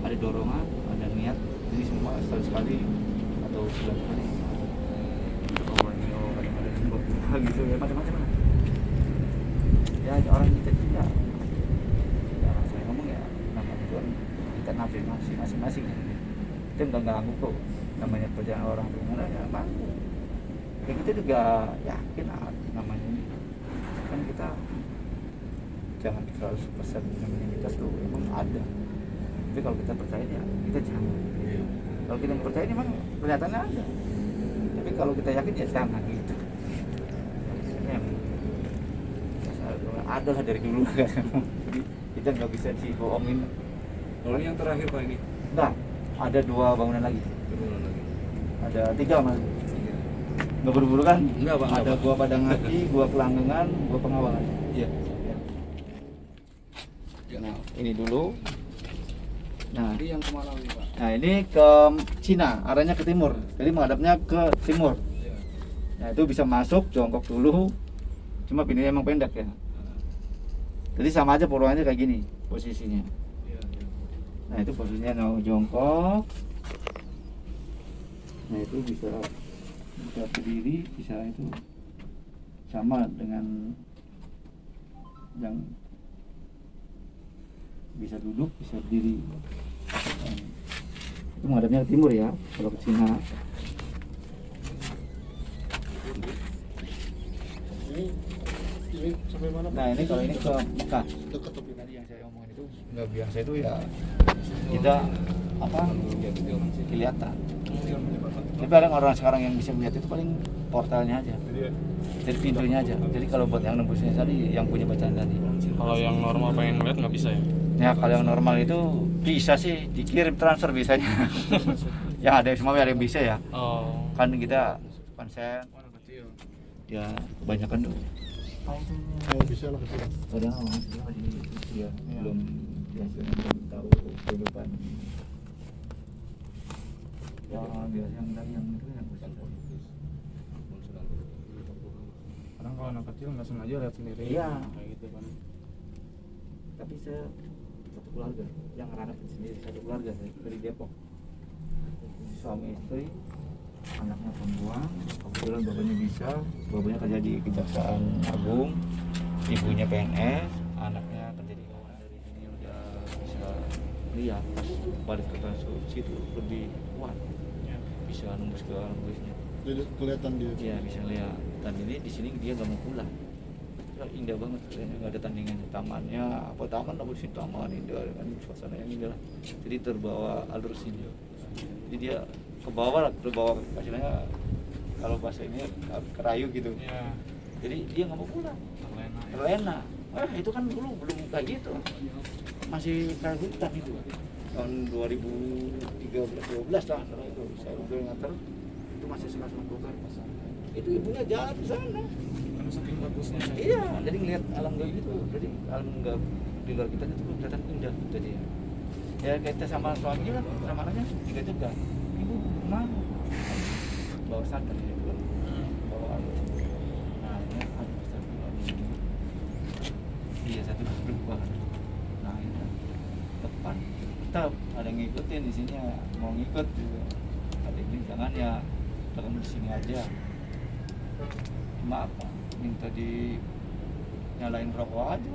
Speaker 1: ada dorongan, ada niat, jadi semua sekali atau sebulan sekali. Oh Nino kadang-kadang berdoa gitu ya macam-macam lah. Ya orang kita juga ya saya ngomong ya namanya Tuhan kita nafsu masing-masing ya. Kita nggak ganggu kok namanya perjalanan orang gimana ya mampu ya kita juga yakin namanya ini kan kita jangan 100% namanya kita tuh emang ada, tapi kalau kita percaya ya kita jangan. Kalau kita nggak percaya memang kelihatannya ada, tapi kalau kita yakin ya jangan gitu ya, ada lah dari dulu kan. Jadi kita nggak bisa dibohongin.
Speaker 2: Kalau ini yang terakhir Pak ini.
Speaker 1: Enggak, ada 2 bangunan lagi.
Speaker 2: Berulang lagi.
Speaker 1: Ada 3 mas. Nggak buru-buru kan?
Speaker 2: Enggak Pak.
Speaker 1: Ada gua Padang Hati, gua Kelanggengan, gua Pengawalan.
Speaker 2: Iya.
Speaker 1: Nah, ini dulu. Nah,
Speaker 2: Jadi yang kemana ini Pak?
Speaker 1: nah ini ke Cina, arahnya ke timur. Jadi menghadapnya ke timur.
Speaker 2: Iya.
Speaker 1: Nah, itu bisa masuk jongkok dulu. Cuma pintunya emang pendek ya. Jadi sama aja porongannya kayak gini posisinya.
Speaker 2: Iya.
Speaker 1: Nah itu posisinya mau jongkok. Nah itu bisa berdiri, bisa itu sama dengan yang bisa duduk, bisa berdiri. Nah, itu menghadapnya ke timur ya, kalau ke Cina.
Speaker 3: Ini sampai mana?
Speaker 1: Nah ini kalau ini ke Mekah.
Speaker 3: Dekat tapi
Speaker 1: Tadi yang saya omongin itu nggak biasa itu ya kita apa kelihatan. Tapi ada orang sekarang yang bisa melihat itu paling portalnya aja, jadi pintunya aja. Jadi kalau buat yang nembusnya tadi, yang punya bacaan tadi.
Speaker 4: Kalau yang normal pengen ngeliat nggak bisa ya?
Speaker 1: Ya kalau yang normal itu bisa sih dikirim transfer bisanya. Yang ada semua ada yang bisa ya.
Speaker 4: Oh.
Speaker 1: Kan kita konsen. Ya kebanyakan tuh.
Speaker 3: bisa lah kecil.
Speaker 1: Padahal dia masih ya, belum biasanya belum tahu kehidupan. Ya biasa yang dari yang itu yang khusus.
Speaker 4: Kadang kalau anak kecil nggak sengaja lihat sendiri.
Speaker 1: Iya.
Speaker 4: Kayak gitu kan.
Speaker 1: Tapi saya satu keluarga yang anak sendiri, satu keluarga saya dari Depok, suami istri, anaknya perempuan, kebetulan bapaknya bisa, bapaknya kerja di Kejaksaan Agung, ibunya PNS, anaknya kerja di kawasan. Dari sini udah bisa lihat balik ke konstruksi itu lebih kuat, bisa nembus ke nembusnya.
Speaker 3: Jadi kelihatan dia.
Speaker 1: Iya bisa lihat. Dan ini di sini dia nggak mau pulang. Ya, indah banget, kayaknya nggak ada tandingan. Tamannya apa taman apa sih, taman indah dengan suasana yang indah. Jadi terbawa alur sini. Jadi dia ke bawah hasilnya kalau bahasa ini kerayu gitu.
Speaker 4: Iya.
Speaker 1: Jadi dia nggak mau pulang. Terlena. Itu kan dulu belum kayak gitu. Masih kayak hutan itu. Tahun 2013-12 tahun itu saya udah nganter itu masih sekas mengkubur. Itu ibunya jalan di sana.
Speaker 4: Karena saking bagusnya.
Speaker 1: Iya, jadi ngeliat alam gaib itu, jadi alam gaib di luar kita itu kelihatan indah gitu aja. Ya kita sama suaminya lah, sama anaknya juga juga. Ibu mau bawa sadar ya, belum bawa alur. Nah ini ada iya satu berubah. Nah ini depan tetap ada yang ngikutin di sini mau ngikut juga. Ada ini jangan ya tekan di sini aja. Cuma apa? Minta di nyalain rokok aja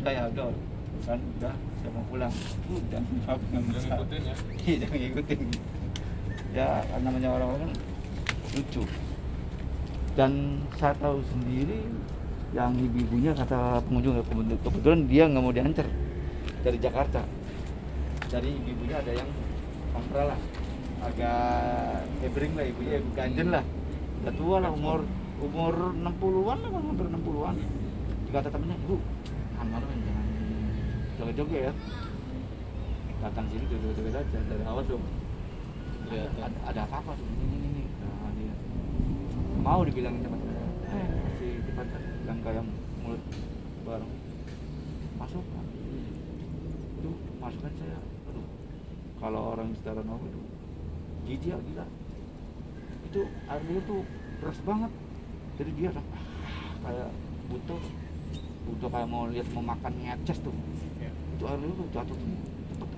Speaker 1: udah ya udah kan udah saya mau pulang udah aku nggak bisa
Speaker 4: Ngikutin ya.
Speaker 1: iya jangan ngikutin ya karena namanya orang-orang lucu. Dan saya tahu sendiri yang ibu-ibunya kata pengunjung kebetulan dia nggak mau diantar dari Jakarta, dari ibu-ibunya ada yang pangkal lah agak hebring lah, ibunya ibu ganjen lah, udah tua lah, umur 60-an lah, hampir 60-an. Dikata temennya, bu, kamar jangan joget ya. Datang sini joget aja dari awal tuh. Ada apa tuh ini. Nah, dia mau dibilangin sama saya, si cepat yang kayak mulut bareng masuk. Tuh masukan saya, aduh, kalau orang secara normal itu jijik gila. Itu air liur tuh keras banget, jadi dia kayak butuh kayak mau lihat mau makan ngeces tuh. Itu air liur tuh jatuh tuh cepet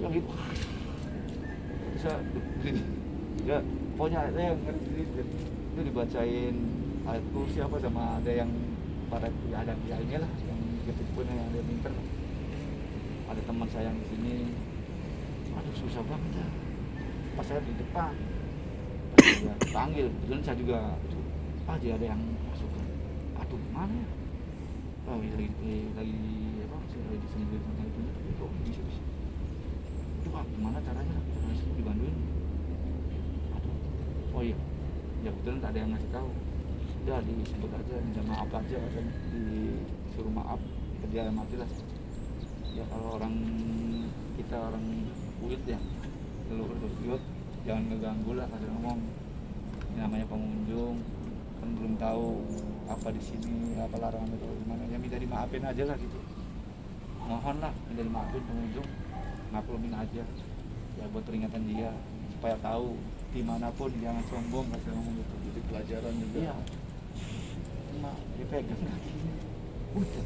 Speaker 1: yang itu bisa ya pokoknya saya ngerti itu dibacain ayat kursi apa sama ada yang pada ada kiainya lah yang gitu punya yang ada pinter. Ada teman saya yang di sini, aduh susah banget ya. Pas saya di depan, pas dia panggil, kebetulan saya juga, Pak ada yang masuk. Aduh gimana ya? Oh lagi apa? Saya lagi disembuhin sama itu. Oh bisa. Itu Pak gimana caranya? Harus dibantuin. Aduh, oh iya, ya kebetulan tak ada yang ngasih tahu. Udah disebut aja, minta maaf aja, katanya disuruh maaf, kerja mati lah. Ya kalau orang kita orang kuit ya leluhur kuit jangan ngeganggu lah kasih ngomong. Ini namanya pengunjung kan belum tahu apa di sini apa larangan itu gimana, ya minta dimaafin aja lah gitu, mohon lah minta dimaafin pengunjung, maklumin aja ya buat peringatan dia supaya tahu dimanapun jangan sombong kasih ngomong gitu.
Speaker 3: Jadi pelajaran juga.
Speaker 1: Iya cuma dipegang kakinya udah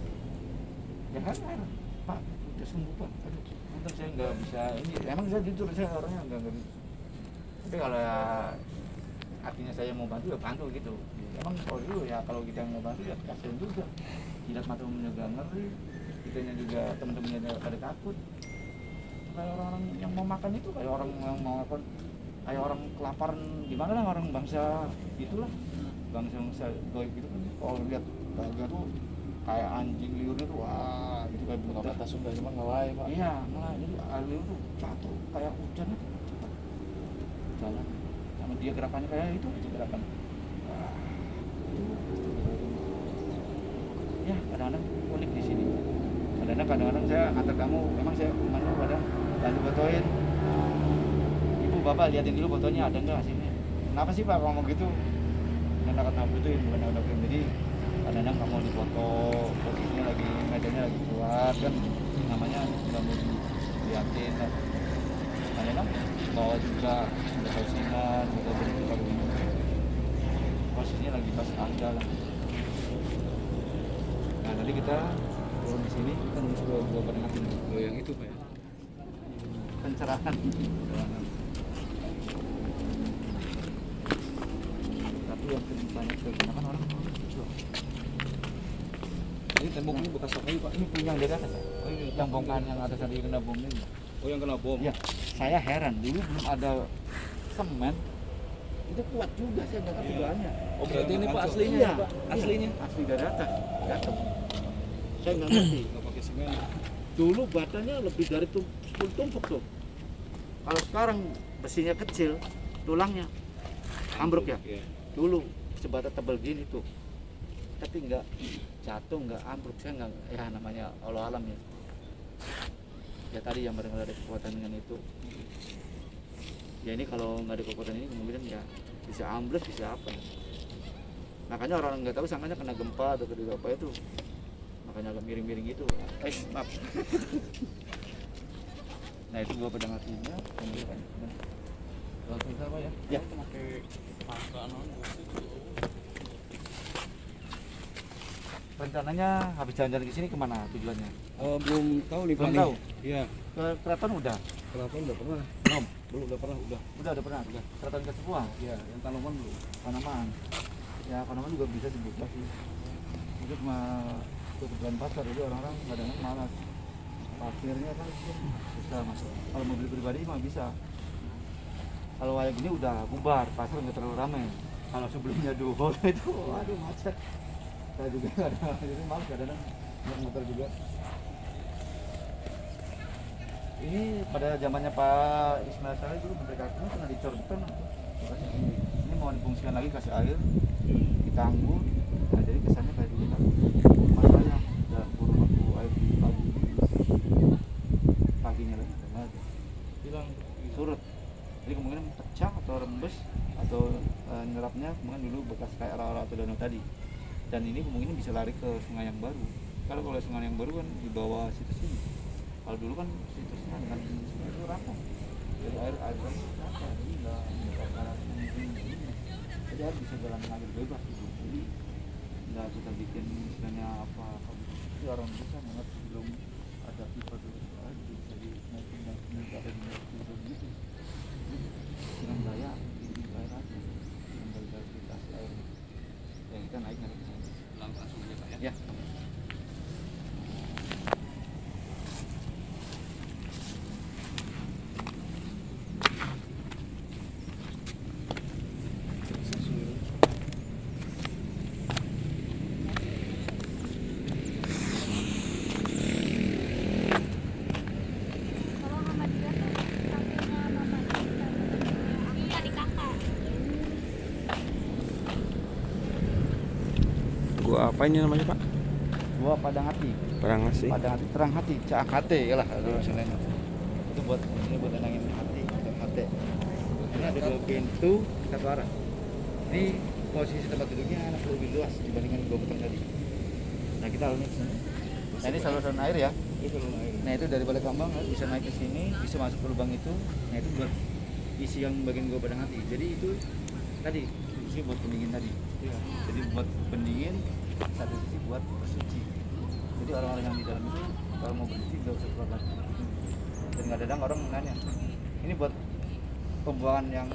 Speaker 1: ya kan Pak udah sembuh Pak, aduh nonton saya nggak bisa ini, emang saya jujur saya orangnya nggak ngerti, tapi kalau ya artinya saya mau bantu ya bantu gitu. Emang kalau dulu ya kalau kita mau bantu ya kasihan juga, jidat mata umumnya nggak ngeri, kitanya juga teman-temannya pada takut. Kayak orang-orang yang mau makan itu kayak orang yang mau makan kayak orang kelaparan gimana lah, orang bangsa itulah, bangsa goib gitu kan. Kalau lihat harga tuh kayak anjing liur itu, wah itu kayak buta.
Speaker 3: Kata Sunda cuma ngelai Pak.
Speaker 1: Iya ngelai, jadi air liur tuh jatuh kayak hujan itu cepat jalan sama dia gerakannya kayak itu gerakan. Wah, ya kadang-kadang unik di sini. Kadang-kadang saya antar kamu, memang saya kemana pada bantu fotoin. Ibu bapak liatin dulu fotonya ada nggak sini. Kenapa sih Pak ngomong gitu? Karena kata butuhin bukan ada film. Jadi kadang-kadang kamu dipoto posisinya lagi mejanya lagi keluar kan, namanya nggak mau diliatin kan. Kadang-kadang bawa juga ada sausingan gitu juga begini. Posisinya lagi pas angga lah. Nah tadi kita turun di sini kan sudah pernah ngatin yang itu Pak ya, pencerahan. Tapi yang banyak kebanyakan orang
Speaker 2: Ini tembok ini bekas apa Pak?
Speaker 1: ini punya dari atas ya? Oh, ini yang bongkahan yang atas tadi kena bom ini.
Speaker 2: Oh yang kena bom.
Speaker 1: Ya, saya heran dulu belum ada semen itu kuat juga, saya nggak tahu bahannya.
Speaker 2: Oh berarti ini Pak aslinya
Speaker 1: Iya,
Speaker 2: ya Pak? Aslinya?
Speaker 1: asli dari atas. Datang. Saya nggak ngerti.
Speaker 2: Nggak pakai semen.
Speaker 1: Dulu batanya lebih dari 10 tumpuk tuh. Kalau sekarang besinya kecil, tulangnya ambruk ya.
Speaker 2: Iya.
Speaker 1: Dulu sebatas tebal gini tuh, tapi nggak jatuh, nggak ambruk. Saya nggak, ya namanya Allah alam ya. Ya tadi yang barangkali ada kekuatan dengan itu. Ya ini kalau nggak ada kekuatan ini kemungkinan ya bisa ambles, bisa apa. Makanya orang nggak tahu sangkanya kena gempa atau kena apa itu. Makanya agak miring-miring gitu. Maaf. Nah itu gua pedang hatinya, kemudian
Speaker 2: Langsung kita Pak ya?
Speaker 1: ya.
Speaker 4: pakai pakan
Speaker 1: Rencananya habis jalan-jalan ke sini kemana tujuannya?
Speaker 2: Belum tahu nih Pak.
Speaker 1: Belum
Speaker 2: nih.
Speaker 1: tahu?
Speaker 2: Iya.
Speaker 1: Ke Keraton udah?
Speaker 2: Kenapa udah pernah?
Speaker 1: Belum?
Speaker 2: Belum udah pernah udah.
Speaker 1: Udah pernah? Udah. Keraton Kesepuan?
Speaker 2: Iya, yang Tanaman belum.
Speaker 1: Paneman. Ya Paneman juga bisa dibuka sih. Itu cuma kebutuhan pasar, jadi orang-orang kadang-kadang malas. Parkirnya kan susah masuk. Kalau mobil pribadi mah bisa. Kalau kayak gini udah bubar, pasar nggak terlalu ramai. Kalau sebelumnya dulu itu, aduh macet. Saya juga kadang jadi malas kadang-kadang naik motor juga. Ini pada zamannya Pak Ismail Saleh dulu Menteri Keuangan pernah dicor beton. Ini mau difungsikan lagi, kasih air, ditanggul. Nah jadi kesannya kayak dulu kan. Masalahnya udah buru waktu air di pagi. dan ini kemungkinan bisa lari ke Sungai yang Baru. Kalau Sungai yang Baru kan di bawah situs ini. Kalau dulu kan situsnya kan sungai itu rata, jadi air kan rata, jadi nggak kalah ini. Jadi air bisa jalan mengalir bebas gitu. Jadi nggak kita bikin istilahnya apa itu orang bisa banget belum ada pipa dulu air bisa dinaikin dan ada di gitu. Dengan daya ini air aja, dengan daya gravitasi air. Ya kita naik ke sini.
Speaker 2: Langsung ya Pak ya.
Speaker 1: Ya.
Speaker 5: Kalau Muhammad dia tuh kakeknya mama dia, adik kakak.
Speaker 6: Gua apa ini namanya Pak?
Speaker 1: Gua Padang Hati.
Speaker 6: Padang nasi.
Speaker 1: Padang Hati, terang hati, cak hati ya lah kalau istilahnya. Itu buat ini buat nenangin hati, terang hati. Ini ada 2 pintu satu arah. Ini posisi tempat duduknya anak lebih luas dibandingkan gua bukan tadi. Nah kita alurnya ke sini. Nah ini saluran air ya. Nah itu dari Balai Kambang bisa naik ke sini, bisa masuk ke lubang itu. Nah itu buat isi yang bagian gua Padang Hati. Jadi itu tadi isi buat pendingin tadi. Jadi buat pendingin, satu sisi buat bersuci. Jadi orang-orang yang di dalam itu kalau mau bersuci nggak usah keluar lagi. Dan kadang orang nanya, ini buat pembuangan yang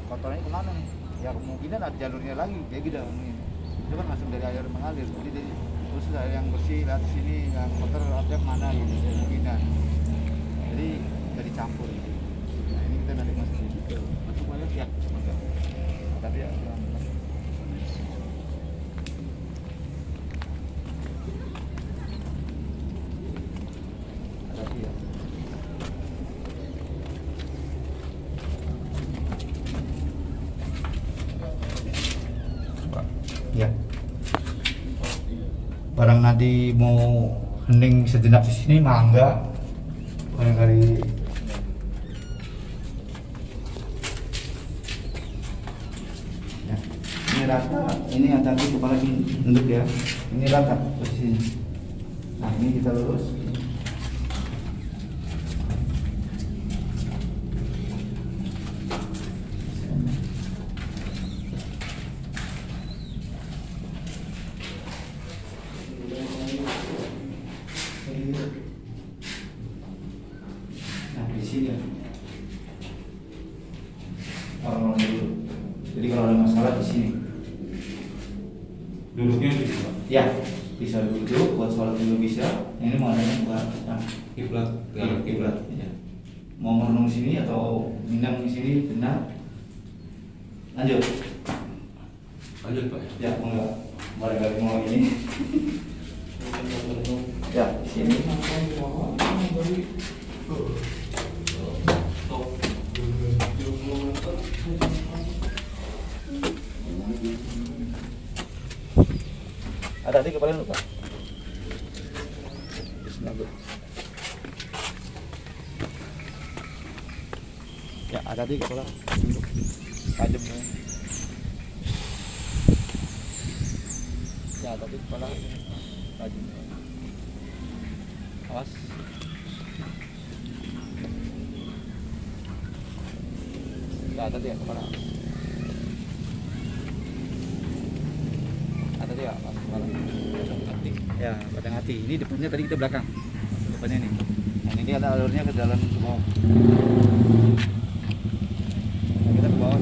Speaker 1: kotornya kemana nih? Ya kemungkinan ada jalurnya lagi, kayak gitu mungkin. Itu kan langsung dari air mengalir. Jadi dari khusus air yang bersih lihat sini, yang kotor ada mana gitu kemungkinan. Jadi jadi campur. Gitu. Nah ini kita nanti masuk gitu. Masuk aja ya. Tapi ya. Ya. Barang nanti mau hening sejenak di sini mangga. Barangkali ya. Ini rata, ini hati-hati kepala tunduk ya. Ini rata posisinya. Nah, ini kita lurus. Nah di sini orang-orang dulu. Jadi kalau ada masalah di sini
Speaker 2: Duduknya di sini Pak.
Speaker 1: ya bisa duduk buat sholat dulu bisa. Ini mau adanya buat
Speaker 2: Kiblat,
Speaker 1: kiblat ya. Mau merenung sini atau minang di sini benar. Lanjut.
Speaker 2: Lanjut Pak ya.
Speaker 1: Ya enggak. Barangkali mau ini. Ya di sini. Ada di kepala lupa. Ya ada di kepala. Tajam ya. Ya ada di kepala. Tajam. Awas. Ya ada di kepala. Ada dia kepala. Ya, Padang Hati. Ini depannya tadi kita belakang. Depannya nih. Yang ini ada alurnya ke dalam ke bawah. Nah, kita ke bawah.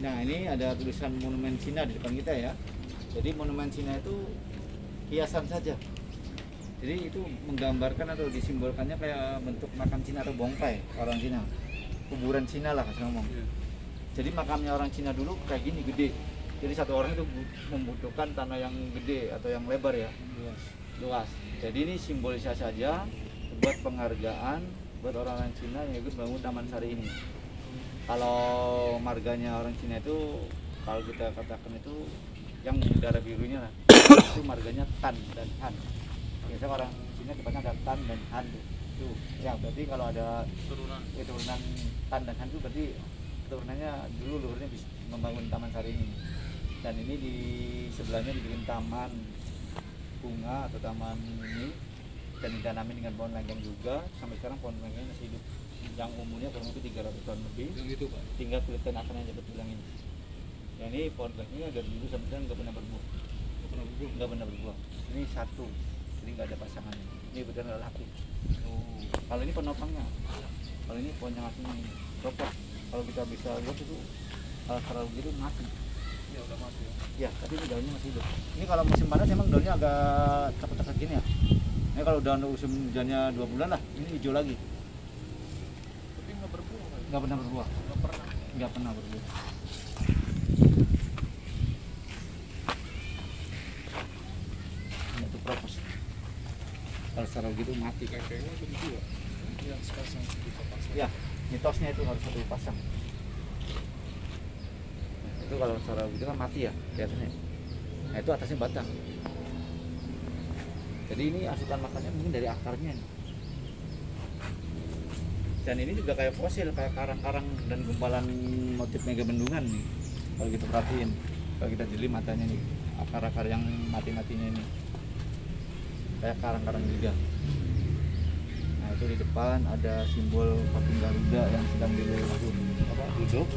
Speaker 1: Nah ini ada tulisan monumen Cina di depan kita ya. Jadi monumen Cina itu hiasan saja. Jadi itu menggambarkan atau disimbolkannya kayak bentuk makam Cina atau bongkai orang Cina, kuburan Cina lah kasih ngomong. Jadi makamnya orang Cina dulu kayak gini gede. Jadi satu orang itu membutuhkan tanah yang gede atau yang lebar ya, luas. Jadi ini simbolisasi saja buat penghargaan buat orang-orang Cina yang ikut bangun Taman Sari ini. Kalau marganya orang Cina itu, kalau kita katakan itu yang darah birunya lah, itu marganya Tan dan Han. Biasanya orang Cina depannya ada Tan dan Han tuh. Ya berarti kalau ada turunan Tan dan Han itu berarti turunannya dulu luhurnya bisa membangun Taman Sari ini. Dan ini di sebelahnya dibikin taman bunga atau taman ini, dan ditanami dengan pohon lenggeng juga. Sampai sekarang pohon lenggeng masih hidup, yang umurnya kurang lebih 300 tahun lebih. Yang itu Pak, tinggal kulit dan akarnya dapat bilang ini. Yang ini pohon lenggengnya dari dulu sampai sekarang nggak pernah berbuah. Nggak pernah berbuah. Ini satu, jadi nggak ada pasangan. Ini benar laki. Kalau ini penopangnya, kalau ini pohon yang aslinya ini copot. Kalau kita bisa lihat itu kalau begitu mati. Ya udah mati ya. Ya, tapi ini daunnya masih hidup. Ini kalau musim panas emang daunnya agak cepet-cepet gini ya. Ini kalau daun musim hujannya 2 bulan lah, ini hijau lagi.
Speaker 4: Tapi nggak berbuah.
Speaker 1: Nggak pernah berbuah. Nggak pernah berbuah. Ini tuh propos. Kalau secara begitu mati.
Speaker 4: Kayaknya itu juga. Yang sepasang kita pasang.
Speaker 1: Ya, mitosnya itu harus satu pasang. Itu kalau secara begitu kan mati ya kelihatannya. Nah itu atasnya batang. Jadi ini asupan makannya mungkin dari akarnya nih. Dan ini juga kayak fosil, kayak karang-karang dan gumpalan motif mega bendungan nih. Kalau kita perhatiin, kalau kita jeli matanya nih, akar-akar yang mati-matinya ini kayak karang-karang juga. Nah itu di depan ada simbol patung Garuda yang sedang duduk,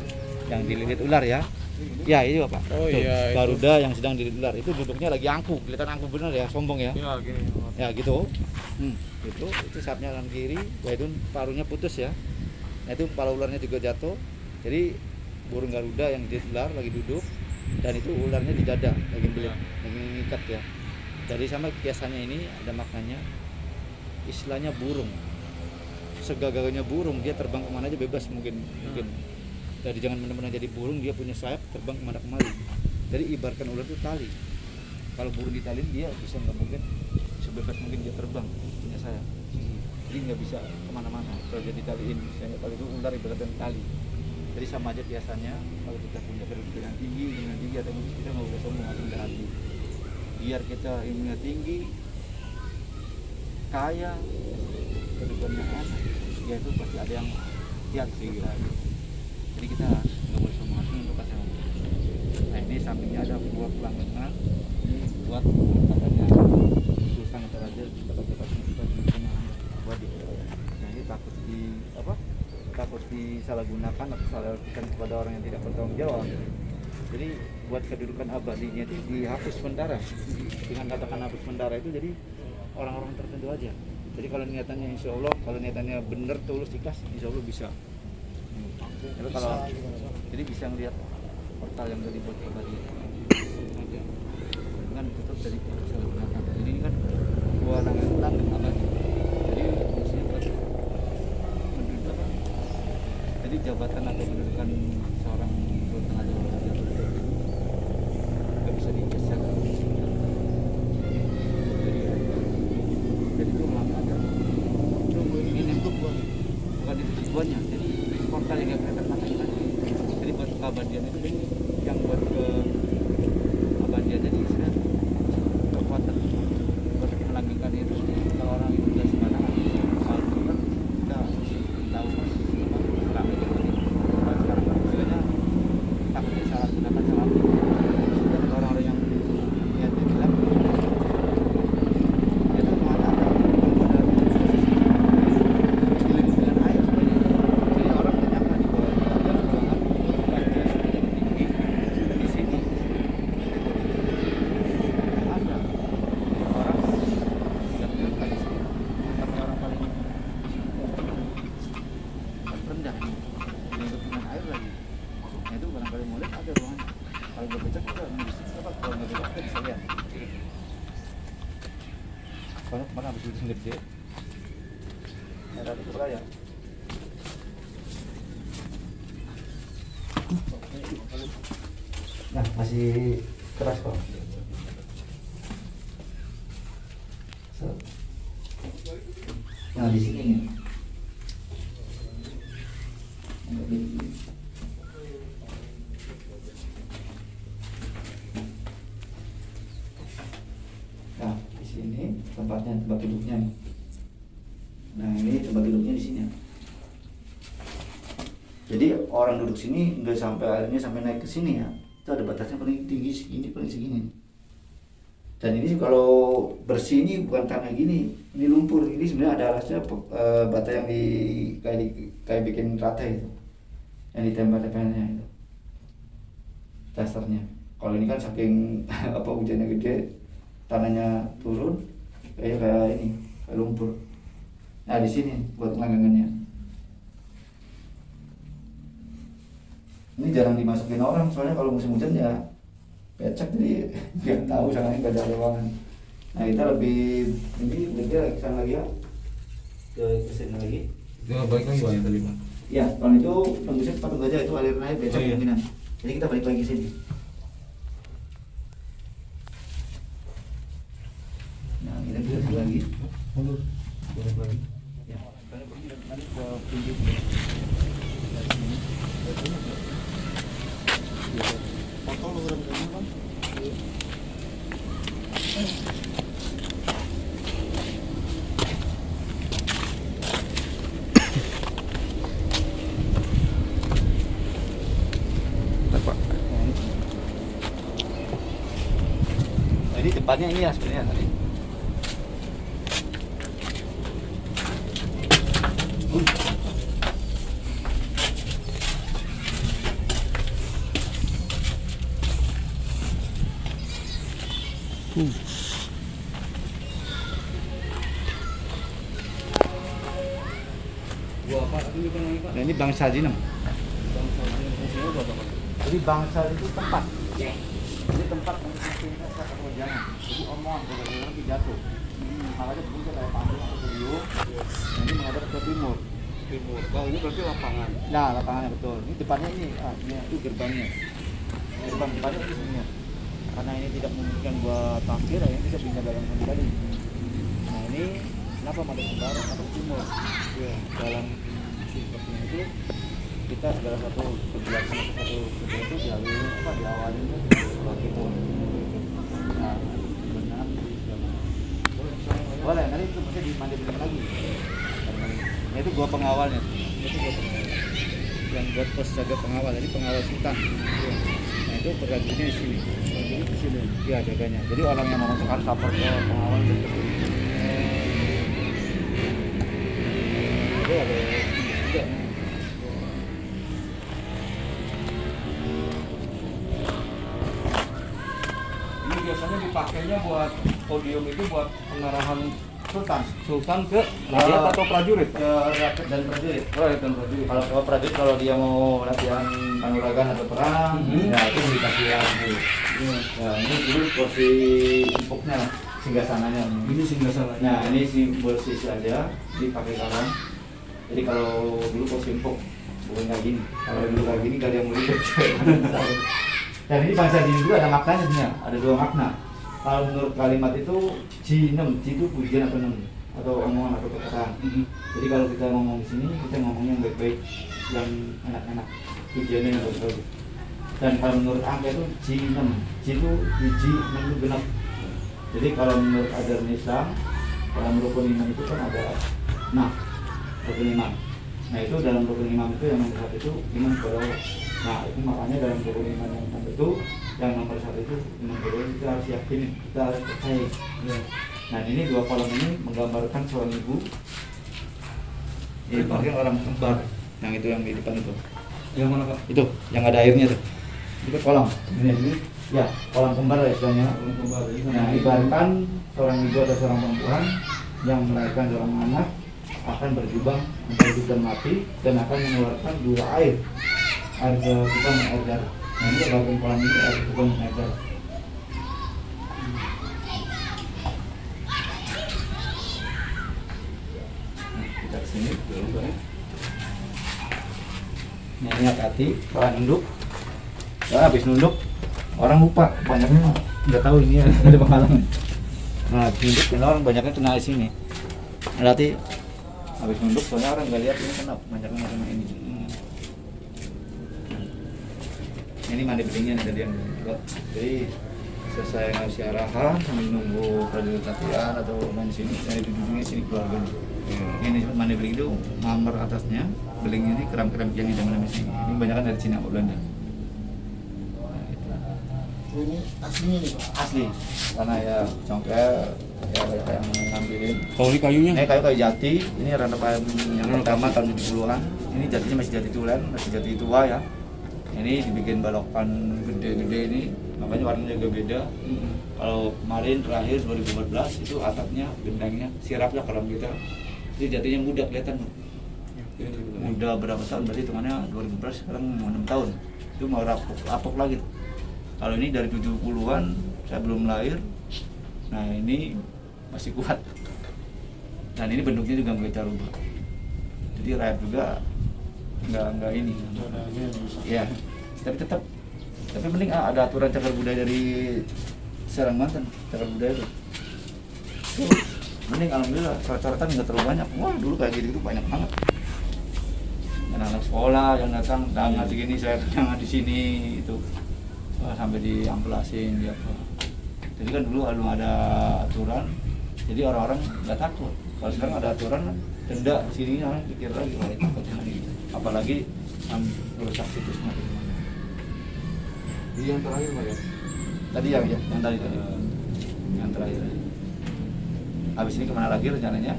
Speaker 1: yang dililit ular ya. Ya itu Pak.
Speaker 4: Oh
Speaker 1: tuh,
Speaker 4: iya,
Speaker 1: Garuda yang sedang dililit ular. Itu duduknya lagi angkuh, kelihatan angkuh bener ya, sombong ya.
Speaker 4: Iya gini.
Speaker 1: Ya gitu. Itu sayapnya kanan kiri, itu paruhnya putus ya. Nah itu kepala ularnya juga jatuh. Jadi burung Garuda yang dililit ular lagi duduk, dan itu ularnya di dada lagi belit, lagi ngikat ya. Jadi sama kiasannya ini ada maknanya, istilahnya burung. Segaganya burung, dia terbang kemana aja bebas mungkin. Jadi jangan benar-benar jadi burung, dia punya sayap terbang kemana kemari. Jadi ibaratkan ular itu tali. Kalau burung ditalin dia bisa nggak mungkin sebebas mungkin dia terbang punya sayap. Jadi nggak bisa kemana-mana kalau dia ditaliin. Misalnya kalau itu ular ibaratkan tali. Jadi sama aja biasanya kalau kita punya kedudukan yang tinggi atau kita nggak boleh sombong atau rendah hati. Biar kita ilmunya tinggi, kaya, kedudukannya enak, ya itu pasti ada yang lihat sih kita. Jadi kita nggak boleh sombong untuk kasih. Nah ini sampingnya ada buah pelanggengan, ini buat katanya Sultan atau Raja kata-katanya kita buat di. Nah ini takut disalahgunakan atau disalahgunakan kepada orang yang tidak bertanggung jawab. Jadi buat kedudukan abadinya itu dihapus sementara. Dengan katakan hapus sementara itu jadi orang-orang tertentu aja. Jadi kalau niatannya insya Allah, kalau niatannya benar tulus ikhlas, insya Allah bisa. Jadi kalau jadi bisa ngelihat portal yang tadi buat abadi. Kan tutup dari disalahgunakan. Jadi ini kan buah langgeng abadi. Jadi fungsinya buat mendudukan. Jadi jabatan atau kedudukan seorang sultan atau raja nggak bisa digeser. Jadi itu melangkah aja. Ini nembuk bukan itu tujuannya. Jadi portal yang nggak kelihatan mata kita. Jadi buat keabadian itu yang buat ke abadian jadi istilah kekuatan buat melanggengkan itu. Kalau orang itu sudah sembarangan, kalau itu kan kita tahu selama itu sekarang istilahnya takutnya salah gunakan salah. Dan orang-orang yang niatnya gelap itu mana ada dililit dengan air. Jadi orang menyangka di bawah itu ada ruangan tinggi di sini. Ada orang yang menyangka di sini. Tapi orang paling rendah dililit dengan air lagi. Nah itu barangkali mau lihat ada ruangan. Kalau nggak becek kita kalau nggak becek kita bisa lihat. Kalau kemarin habis udah gede, ada beraya. Nah, masih keras kok. Nah, di sini nih. Nah, di sini tempatnya, tempat duduknya nih. Nah, ini tempat duduknya di sini. Jadi orang duduk sini nggak sampai airnya sampai naik ke sini ya. Itu ada batasnya paling tinggi segini, paling segini. Dan ini kalau bersih ini bukan tanah gini, ini lumpur. Ini sebenarnya ada alasnya bata yang kayak bikin rata itu, yang ditempel-tempelnya itu, dasarnya. Kalau ini kan saking apa hujannya gede, tanahnya turun kayak ini, kayak lumpur. Nah di sini buat langgangannya. Ini jarang dimasukin orang, soalnya kalau musim hujan ya becek, jadi nggak tahu sangatnya nggak ada ruangan. Nah kita lebih ini berarti lagi sana lagi ya, ke sini lagi.
Speaker 2: Ya balik lagi banyak tadi Pak.
Speaker 1: Ya kalau itu tembusnya tempat aja itu aliran air becek kemungkinan. Jadi kita balik lagi sini. Nah kita bisa lagi.
Speaker 2: Mundur. Balik lagi.
Speaker 1: Ya. Nanti ke pinggir.
Speaker 4: Foto lu udah begini kan?
Speaker 6: Pak.
Speaker 1: Jadi depannya ini ya sebenarnya tadi.
Speaker 2: Gua apa? Itu bukan lagi Pak.
Speaker 1: Nah ini bangsa jinem.
Speaker 2: Bangsa ini fungsinya buat apa?
Speaker 1: Jadi bangsa itu tempat. Jadi tempat untuk fungsinya saya kalau jangan. Jadi omongan kalau jangan nanti jatuh. Makanya bentuknya kayak panggung atau video. Nah, ini menghadap ke timur.
Speaker 2: Timur. Oh ini berarti lapangan.
Speaker 1: Nah lapangannya betul. Ini depannya ini, ini itu gerbangnya. Gerbang depannya ini sebenarnya. Karena ini tidak memungkinkan buat parkir, ya bisa pindah dalam tadi. Nah ini kenapa madep ke barat atau ke timur? Ya, dalam seperti itu kita segala satu kejelasan satu kerja itu diawali ke timur. Nah benar boleh nanti itu mesti dimandi lagi. Nah, itu gua pengawalnya. Itu gua pengawal. Yang buat pos jaga pengawal, jadi pengawal sultan. Nah itu bergantinya di sini. Jadi di sini. Ya jaganya. Jadi orang yang mau masuk harus lapor ke pengawal itu. Itu ada juga.
Speaker 2: Ini biasanya dipakainya buat podium itu buat pengarahan Sultan ke rakyat atau prajurit?
Speaker 1: Ke rakyat dan prajurit.
Speaker 2: Rakyat dan prajurit.
Speaker 1: Kalau prajurit kalau dia mau latihan kanuragan atau perang, ya itu dikasih lampu. Ya ini dulu posisi empuknya, singgasananya.
Speaker 2: Ini singgasananya.
Speaker 1: Nah ini simbol sisi aja dipakai kawan. Jadi kalau dulu posisi empuk, bukan kayak gini. Kalau dulu kayak gini gak ada yang mau ribet. Dan ini bangsa jin itu ada maknanya sebenarnya, ada dua makna. Kalau menurut kalimat itu jinem, ji itu pujian atau nem, atau omongan atau perkataan. Jadi kalau kita ngomong di sini, kita ngomongnya yang baik-baik, yang enak-enak, pujiannya yang bagus-bagus. Dan kalau menurut angka itu jinem, ji itu biji, nem itu genap. Jadi kalau menurut ajaran Islam, dalam rukun iman itu kan ada rukun iman. Nah itu dalam rukun iman itu yang nomor 1 itu iman kepada Allah. Nah itu makanya dalam rukun iman yang nomor itu, yang nomor 1 itu iman kepada Allah, kita harus yakin, kita harus percaya. Nah ini dua kolom ini menggambarkan seorang ibu. Ini pakai orang kembar, yang itu yang di depan itu.
Speaker 2: Yang mana Pak?
Speaker 1: Itu yang ada airnya tuh. Itu kolam. Ini ya kolam kembar ya istilahnya. Nah ibaratkan seorang ibu atau seorang perempuan yang melahirkan seorang anak akan berjubang antara hidup dan mati dan akan mengeluarkan dua air kehidupan dan air darah. Nah ini bagian kolam ini air kehidupan dan air darah. Nah, kita kesini dulu ya. Nah ini hati-hati kalau nunduk. Nah, habis nunduk orang lupa, banyaknya nggak tahu ini ada penghalangan. Nah, nunduk dan orang banyaknya kena di sini. Berarti habis nunduk soalnya orang nggak lihat ini kena banyaknya kena ini. Ini mandi bedingnya nih tadi yang buat. Jadi selesai ngasih arahan sambil nunggu prajurit latihan atau main sini, saya duduknya sini keluarga nih. Ini mandi beling itu mamer atasnya, belingnya ini keram-keram yang di zaman sini. Ini kebanyakan dari Cina atau Belanda.
Speaker 4: Ini aslinya nih Pak.
Speaker 1: Asli, karena ya congkel ya mereka yang ngambilin.
Speaker 6: Kalau ini kayunya?
Speaker 1: Ini kayu jati, ini rangkaian yang pertama tahun 70-an. Ini jatinya masih jati tulen, masih jati tua ya. Ini dibikin balokan gede-gede ini, makanya warnanya juga beda. Kalau kemarin terakhir 2014 itu atapnya, gendangnya, sirapnya kalau kita. Ini jatinya muda kelihatan. Muda berapa tahun? Berarti hitungannya 2014 sekarang mau 6 tahun. Itu mau rapok lagi. Kalau ini dari 70-an, saya belum lahir. Nah ini masih kuat. Dan ini bentuknya juga nggak rubah. Jadi rakyat juga nggak ini. Ya, tapi penting ada aturan cagar budaya dari Serang Banten, cagar budaya itu. Mending alhamdulillah coret-coretan nggak terlalu banyak. Wah dulu kayak gitu banyak banget. Anak-anak sekolah yang datang, ngasih gini saya jangan di sini itu. Sampai diampelasin dia apa. Jadi kan dulu belum ada aturan, jadi orang-orang nggak takut. Kalau sekarang ada aturan, denda sini orang pikir lagi wah itu takutnya gitu. Apalagi rusak situs mana.
Speaker 2: Ini yang terakhir Pak ya?
Speaker 1: Tadi yang tadi yang terakhir. Habis ini kemana lagi rencananya?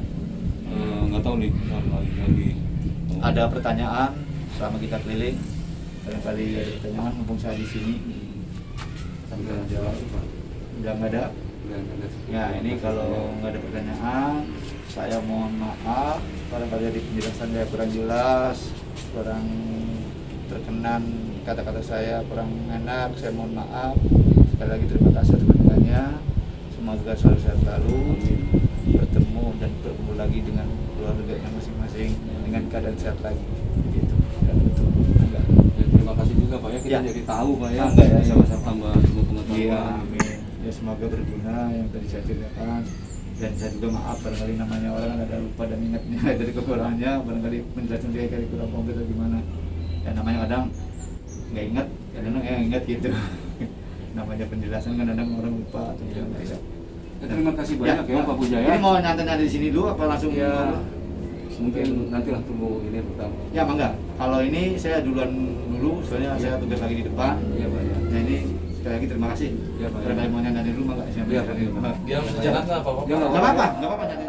Speaker 2: Nggak tahu nih, lagi.
Speaker 1: Ada pertanyaan selama kita keliling. Barangkali ada pertanyaan mumpung saya di sini.
Speaker 2: Sampai jawab Pak.
Speaker 1: Udah nggak ada. Ya ini kalau nggak ada pertanyaan, saya mohon maaf. Barangkali ada penjelasan saya kurang jelas, kurang terkenan kata-kata saya kurang enak, saya mohon maaf. Sekali lagi terima kasih atas perhatiannya. Semoga selalu sehat selalu, bertemu dan bertemu lagi dengan keluarganya masing-masing dengan keadaan sehat lagi. Gitu. Dan betul. Enggak.
Speaker 2: Terima kasih juga Pak ya, kita
Speaker 1: Ya.
Speaker 2: jadi tahu Pak ya.
Speaker 1: Enggak ya, sama-sama.
Speaker 2: Tambah ilmu pengetahuan.
Speaker 1: Iya, amin. Ya semoga berguna yang tadi saya ceritakan. Dan saya juga maaf barangkali namanya orang ada lupa dan ingatnya dari kekurangannya, barangkali penjelasan saya kali kurang komplit atau gimana. Ya namanya kadang nggak ingat, kadang ingat gitu. Namanya penjelasan kan kadang orang lupa atau gimana ya.
Speaker 2: Terima kasih banyak ya Pak Pujaya.
Speaker 1: Ini mau nyantai di sini dulu apa langsung?
Speaker 2: Ya. Mungkin nantilah tunggu ini pertama.
Speaker 1: Ya mangga. Kalau ini saya duluan dulu, soalnya saya tugas lagi di depan.
Speaker 2: Iya Pak ya.
Speaker 1: Nah ini sekali lagi terima kasih.
Speaker 2: Iya Pak.
Speaker 1: Barangkali mau nyantai dulu mangga.
Speaker 2: Iya Pak.
Speaker 3: Dia sejalan nggak apa-apa?
Speaker 2: Ya,
Speaker 1: Nggak apa-apa, nyantai.